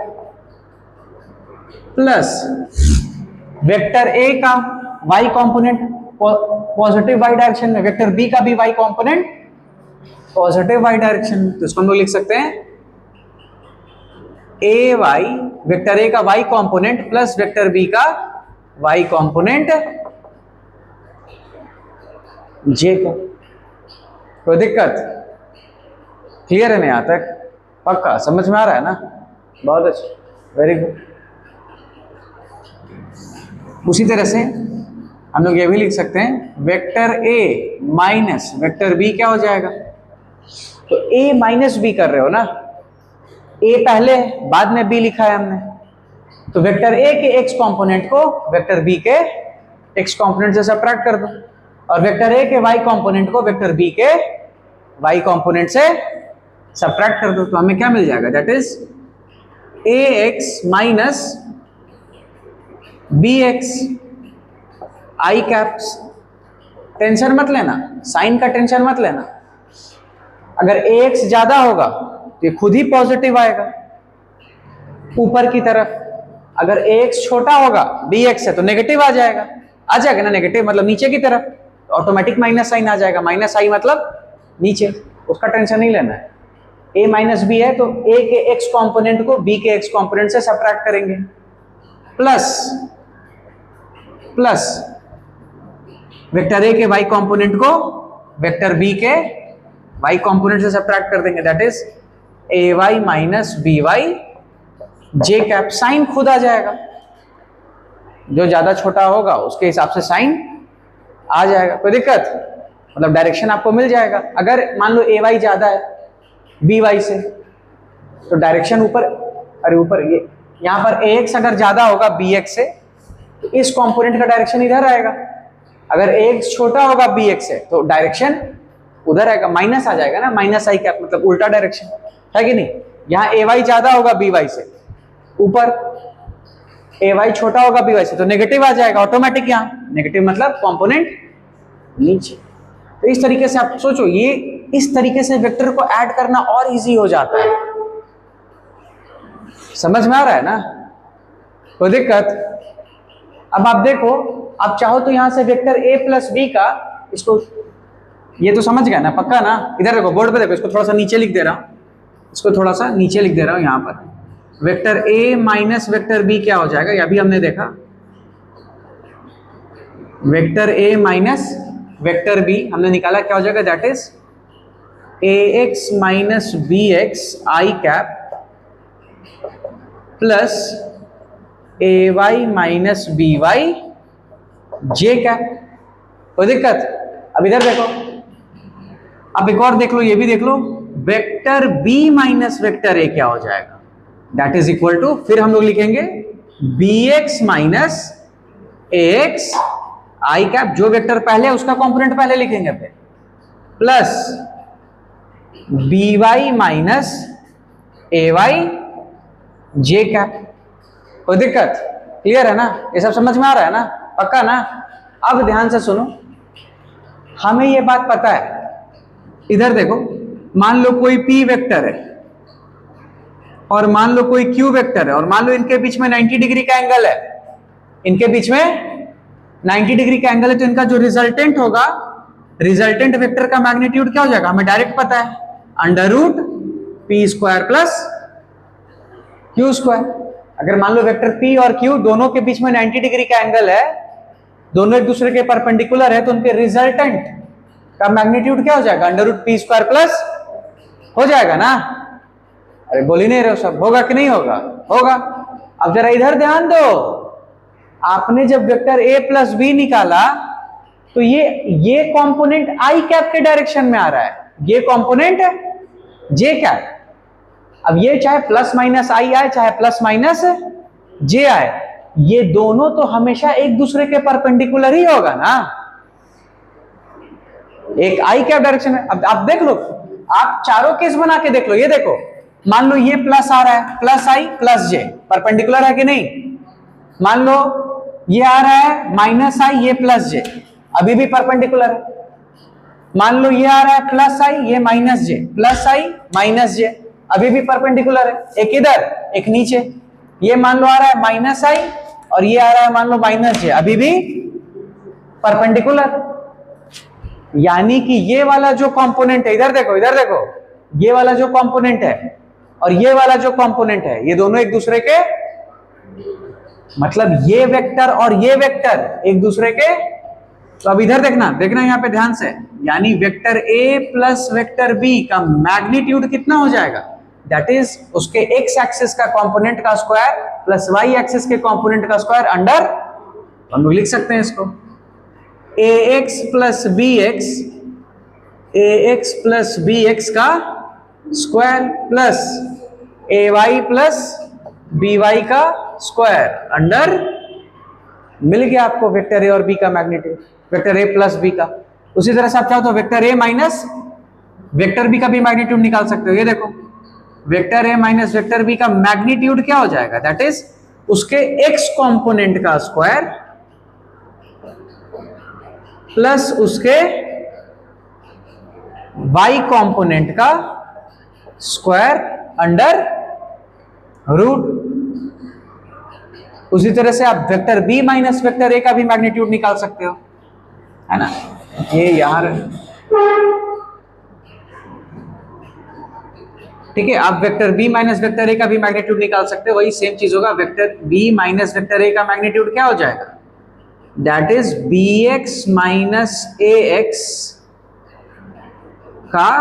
plus vector ए का Y component positive y direction में, वेक्टर बी का भी y component positive y direction में। तो इसको हम लोग लिख सकते हैं ए वाई, वेक्टर ए का Y component plus vector B का वाई कंपोनेंट जे का। कोई दिक्कत, क्लियर है ना यहां तक, पक्का समझ में आ रहा है ना, बहुत अच्छा, वेरी गुड। उसी तरह से हम लोग ये भी लिख सकते हैं vector A minus vector B क्या हो जाएगा, तो ए माइनस बी कर रहे हो ना, ए पहले बाद में बी लिखा है हमने, तो वेक्टर ए के एक्स कंपोनेंट को वेक्टर बी के एक्स कंपोनेंट से सब्ट्रैक्ट कर दो, और वेक्टर ए के वाई कंपोनेंट को वेक्टर बी के वाई कंपोनेंट से सब्ट्रैक्ट कर दो, तो हमें क्या मिल जाएगा, that is A X minus B x I caps tension मत लेना, साइन का टेंशन मत लेना। अगर ax ज्यादा होगा तो ये खुद ही पॉजिटिव आएगा ऊपर की तरफ, अगर ax छोटा होगा bx है तो नेगेटिव आ जाएगा ना, नेगेटिव मतलब नीचे की तरफ, तो ऑटोमेटिक माइनस साइन आ जाएगा, माइनस आई मतलब नीचे, उसका टेंशन नहीं लेना है। a माइनस बी है तो a के x कंपोनेंट को b के x कंपोनेंट से सब्ट्रैक्ट करेंगे, प्लस वेक्टर a के y कंपोनेंट को वेक्टर b के y कंपोनेंट से सब्ट्रैक्ट कर देंगे, that is ay minus B Y J cap. Sign खुद आ जाएगा, जो ज्यादा छोटा होगा उसके हिसाब से साइन आ जाएगा, कोई दिक्कत, मतलब डायरेक्शन आपको मिल जाएगा। अगर मान लो ए वाई ज्यादा है बी वाई से तो डायरेक्शन ऊपर, अरे ऊपर ये यहाँ पर ए एक्स अगर ज्यादा होगा बी एक्स से तो इस कंपोनेंट का डायरेक्शन इधर आएगा, अगर ए एक्स छोटा होगा बी एक्स से तो डायरेक्शन उधर आएगा, माइनस आ जाएगा ना, माइनस आई कैप मतलब उल्टा डायरेक्शन है कि नहीं। यहाँ ए वाई ज्यादा होगा बी वाई से ऊपर, ए वाई छोटा होगा बी वाई से तो नेगेटिव आ जाएगा ऑटोमेटिक, यहाँ नेगेटिव मतलब कंपोनेंट नीचे। तो इस तरीके से आप सोचो, ये इस तरीके से वेक्टर को ऐड करना और इजी हो जाता है। समझ में आ रहा है ना, कोई दिक्कत। अब आप देखो, आप चाहो तो यहां से वेक्टर a प्लस बी का, इसको ये तो समझ गया ना पक्का ना, इधर देखो बोर्ड पे देखो, इसको थोड़ा सा नीचे लिख दे रहा हूं, इसको थोड़ा सा नीचे लिख दे रहा हूं। यहां पर vector a minus vector b क्या हो जाएगा, यह भी हमने देखा, vector a minus vector b हमने निकाला, क्या हो जाएगा, that is ax minus bx I cap plus ay minus by J cap. कोई दिक्कत। अब इधर देखो, अब एक और देख लो, ये भी देख लो, vector b minus vector a क्या हो जाएगा, दैट इज इक्वल टू, फिर हम लोग लिखेंगे bx माइनस ax आई कैप, जो वेक्टर पहले उसका कंपोनेंट पहले लिखेंगे फिर, plus by minus ay J cap. कोई दिक्कत, क्लियर है ना, ये सब समझ में आ रहा है ना, पक्का ना। अब ध्यान से सुनो, हमें ये बात पता है, इधर देखो, मान लो कोई p वेक्टर है और मान लो कोई q वेक्टर है और मान लो इनके बीच में 90 डिग्री का एंगल है, इनके बीच में 90 डिग्री का एंगल है, तो इनका जो रिजल्टेंट होगा, रिजल्टेंट वेक्टर का मैग्नीट्यूड क्या हो जाएगा, हमें डायरेक्ट पता है, under root P square plus Q square. अगर मान लो वेक्टर p और q दोनों के बीच में 90 डिग्री का एंगल है, दोनों एक दूसरे के परपेंडिकुलर है, तो उनके रिजल्टेंट का मैग्नीट्यूड क्या हो जाएगा, under root P square plus हो जाएगा ना। अरे बोल ही नहीं रहे हो सब, होगा कि नहीं होगा, होगा। अब जरा इधर ध्यान दो, आपने जब वेक्टर a प्लस बी निकाला तो ये कंपोनेंट आई कैप के डायरेक्शन में आ रहा है, ये कंपोनेंट जे कैप। अब ये चाहे प्लस माइनस आई आए चाहे प्लस माइनस जे आए, ये दोनों तो हमेशा एक दूसरे के परपेंडिकुलर ही होगा ना, एक आई कैप डायरेक्शन है। अब आप देख लो, आप चारों केस बना के देख लो, ये देखो, मान लो ये प्लस आ रहा है, प्लस आई प्लस जे, परपेंडिकुलर है कि नहीं। मान लो ये आ रहा है माइनस आई, ये प्लस जे, अभी भी परपेंडिकुलर है। मान लो ये आ रहा है प्लस आई, ये माइनस जे, प्लस आई माइनस जे, अभी भी परपेंडिकुलर है, एक इधर एक नीचे। ये मान लो आ रहा है माइनस आई और ये आ रहा है मान लो माइनस जे, अभी भी परपेंडिकुलर। यानी कि ये वाला जो कंपोनेंट है, इधर देखो, इधर देखो, ये वाला जो कंपोनेंट है और ये वाला जो कंपोनेंट है, ये दोनों एक दूसरे के, मतलब ये वेक्टर और ये वेक्टर एक दूसरे के। तो अब इधर देखना, देखना यहाँ पे ध्यान से, यानी vector a plus vector b का मैग्नीट्यूड कितना हो जाएगा, दैट इज उसके x एक्सिस का कंपोनेंट का स्क्वायर प्लस y एक्सिस के कंपोनेंट का स्क्वायर अंडर, हम लोग लिख सकते हैं इसको ax plus bx, ax plus bx का square plus ay plus by का स्क्वायर अंडर, मिल गया आपको वेक्टर a और b का magnitude, vector a plus b का। उसी तरह से आप चाहो तो vector a minus vector b का भी मैग्नीट्यूड निकाल सकते हो। ये देखो, vector a minus vector b का मैग्नीट्यूड क्या हो जाएगा, दैट इज उसके x कंपोनेंट का स्क्वायर प्लस उसके y कंपोनेंट का स्क्वायर अंडर रूट। उसी तरह से आप vector b minus vector a का भी मैग्नीट्यूड निकाल सकते हो, है ना। ये यार ठीक है, आप vector b minus vector a का भी मैग्नीट्यूड निकाल सकते हो। वही सेम चीज होगा, vector b minus vector a का मैग्नीट्यूड क्या हो जाएगा, that is bx minus ax का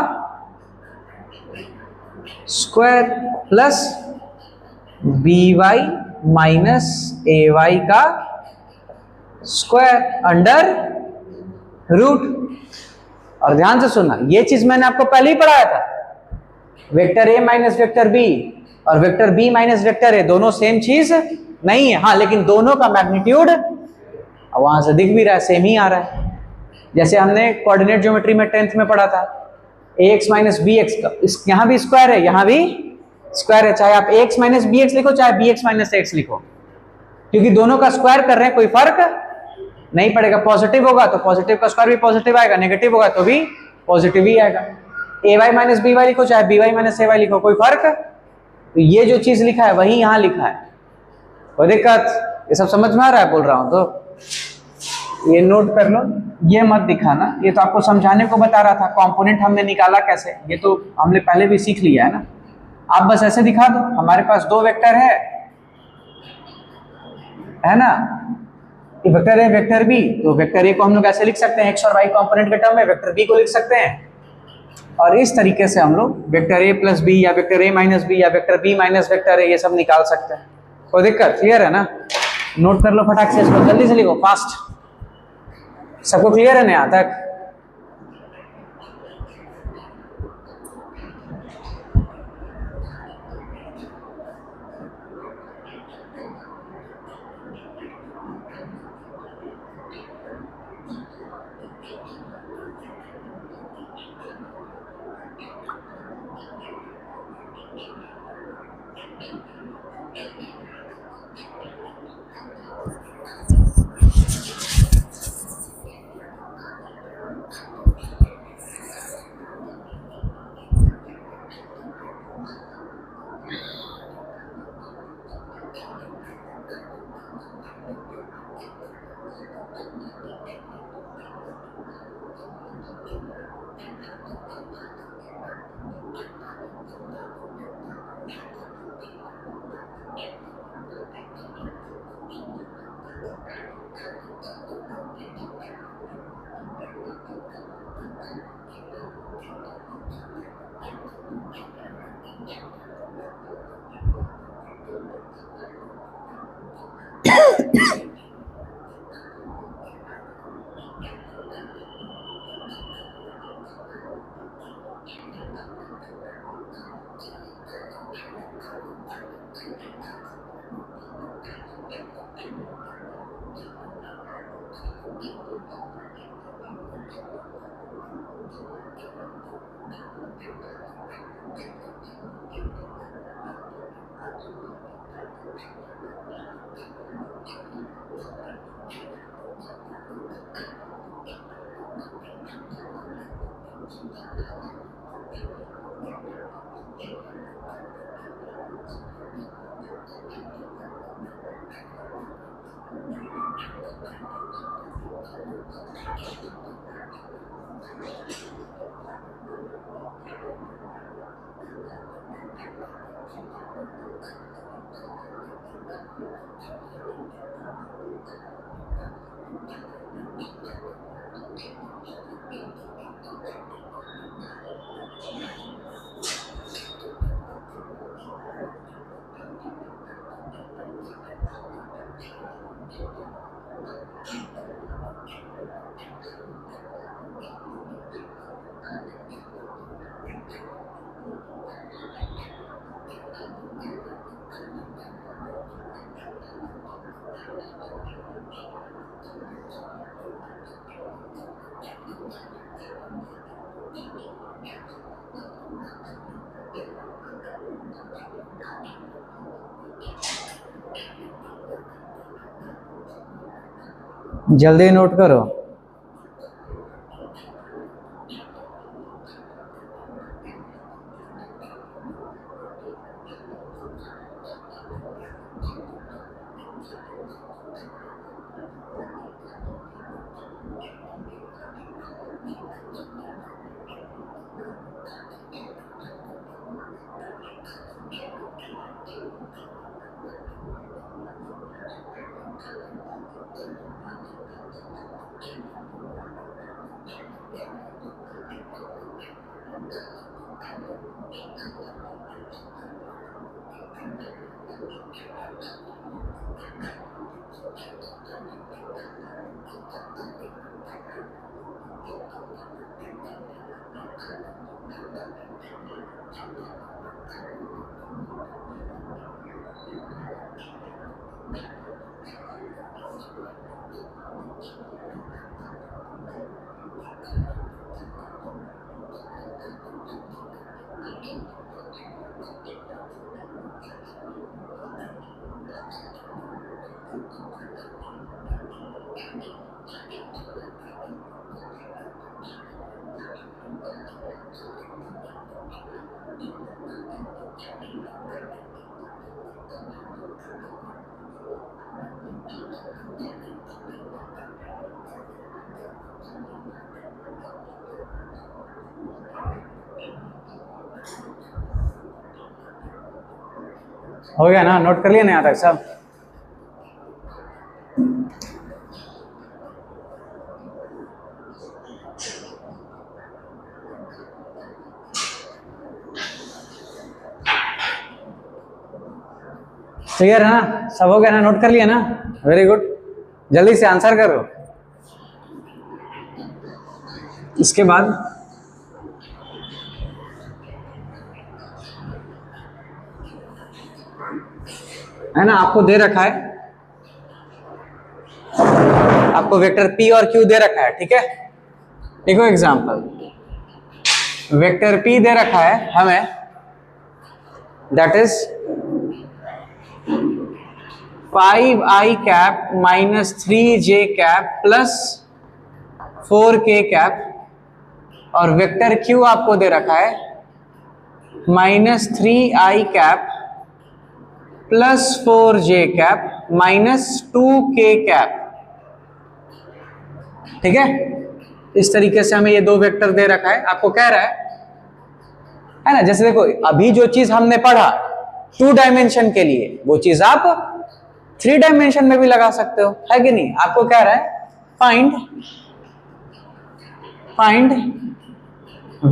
square plus by minus ay का स्क्वायर अंडर रूट। और ध्यान से सुनना, ये चीज मैंने आपको पहले ही पढ़ाया था, vector a minus vector b और vector b minus vector a दोनों सेम चीज नहीं है। हाँ, लेकिन दोनों का मैग्नीट्यूड वहां से दिख भी रहा है, सेम ही आ रहा है। जैसे हमने कोऑर्डिनेट ज्योमेट्री में 10th में पढ़ा था, ax माइनस bx का यहाँ भी स्क्वायर है, यहाँ भी स्क्वायर है, चाहे आप ax माइनस bx लिखो चाहे bx माइनस x लिखो, क्योंकि दोनों का स्क्वायर कर रहे हैं, कोई फर्क नहीं पड़ेगा। पॉजिटिव होगा तो पॉजिटिव का स्क्वायर भी पॉजिटिव आएगा, नेगेटिव होगा तो भी पॉजिटिव ही आएगा। ay माइनस by लिखो चाहे by माइनस ay लिखो, कोई फर्क। तो ये जो चीज लिखा है वही यहाँ लिखा है, कोई दिक्कत? ये सब समझ में आ रहा है बोल रहा हूं तो ये नोट कर लो, ये मत दिखाना, ये तो आपको समझाने को बता रहा था। कंपोनेंट हमने निकाला कैसे, ये तो हमने पहले भी सीख लिया है ना। आप बस ऐसे दिखा दो, हमारे पास दो वेक्टर है ना, ये वेक्टर है वेक्टर बी, तो वेक्टर ए को हम लोग ऐसे लिख सकते हैं एक्स और वाई कंपोनेंट के टर्म में, वेक्टर बी को लिख सकते हैं। और इस तरीके से हम लोग वेक्टर ए प्लस बी या वेक्टर ए माइनस बी या vector B minus vector A ये सब निकाल सकते हैं। कोई दिक्कत? क्लियर है ना? नोट कर लो फटाक से इसको, जल्दी से लिखो, फास्ट। सबको क्लियर है ना यहाँ तक? जल्दी नोट करो। हो गया ना, नोट कर लिया ना यहाँ तक सब? क्लियर है ना, सब हो गया ना, नोट कर लिया ना? वेरी गुड, जल्दी से आंसर करो। इसके बाद है ना, आपको दे रखा है, आपको वेक्टर P और Q दे रखा है, ठीक है? देखो एग्जांपल, वेक्टर P दे रखा है हमें, that is 5i cap minus 3j cap plus 4k cap, और वेक्टर Q आपको दे रखा है minus 3i cap plus 4j cap minus 2k cap, ठीक है? इस तरीके से हमें ये दो वेक्टर दे रखा है, आपको कह रहा है ना? जैसे देखो, अभी जो चीज हमने पढ़ा 2 डायमेंशन के लिए, वो चीज आप 3 डायमेंशन में भी लगा सकते हो, है कि नहीं? आपको कह रहा है find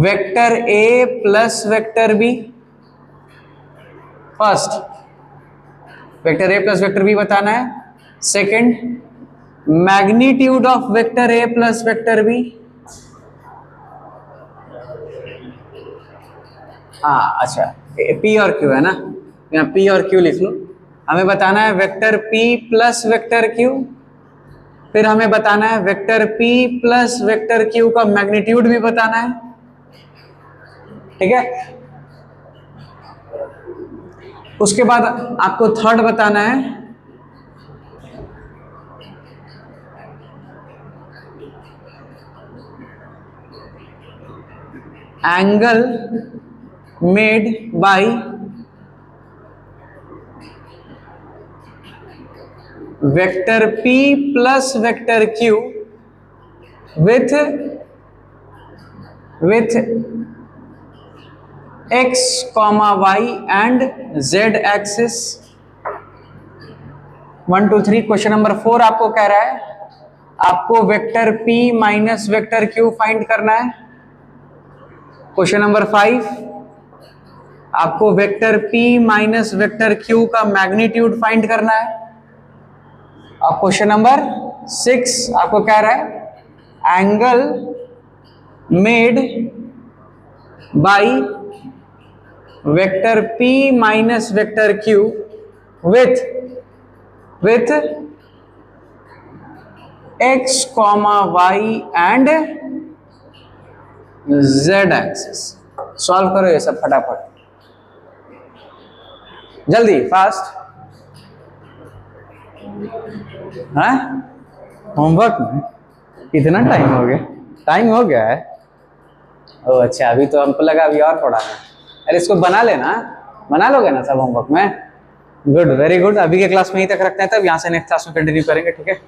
vector A plus vector B। First vector A plus vector B बताना है। Second magnitude of vector A plus vector B। हाँ अच्छा, P और Q है ना, यहाँ P और Q लिख लो। हमें बताना है vector P plus vector Q, फिर हमें बताना है vector P plus vector Q का मैग्नीट्यूड भी बताना है, ठीक है? उसके बाद आपको थर्ड बताना है angle made by vector P plus vector Q with x, y and z axis. 1 2 3। Question number 4 आपको कह रहा है आपको vector P minus vector Q find करना है। क्वेश्चन नंबर 5 आपको vector P minus vector Q का मैग्नीट्यूड फाइंड करना है। और क्वेश्चन नंबर 6 आपको कह रहा है angle made by vector P minus vector Q with x, y and z axis. Solve करो ये सब फटाफट, जल्दी फास्ट। हाँ, होमवर्क में इतना टाइम हो गया? टाइम हो गया है? ओ अच्छा, अभी तो हमको लगा अभी और पढ़ाना है। अरे इसको बना लेना, बना लोगे ना सब होमवर्क में? Good, very good. अभी के क्लास में ही तक रखते हैं, तब यहाँ से नेक्स्ट क्लास में कंटिन्यू करेंगे, ठीक है?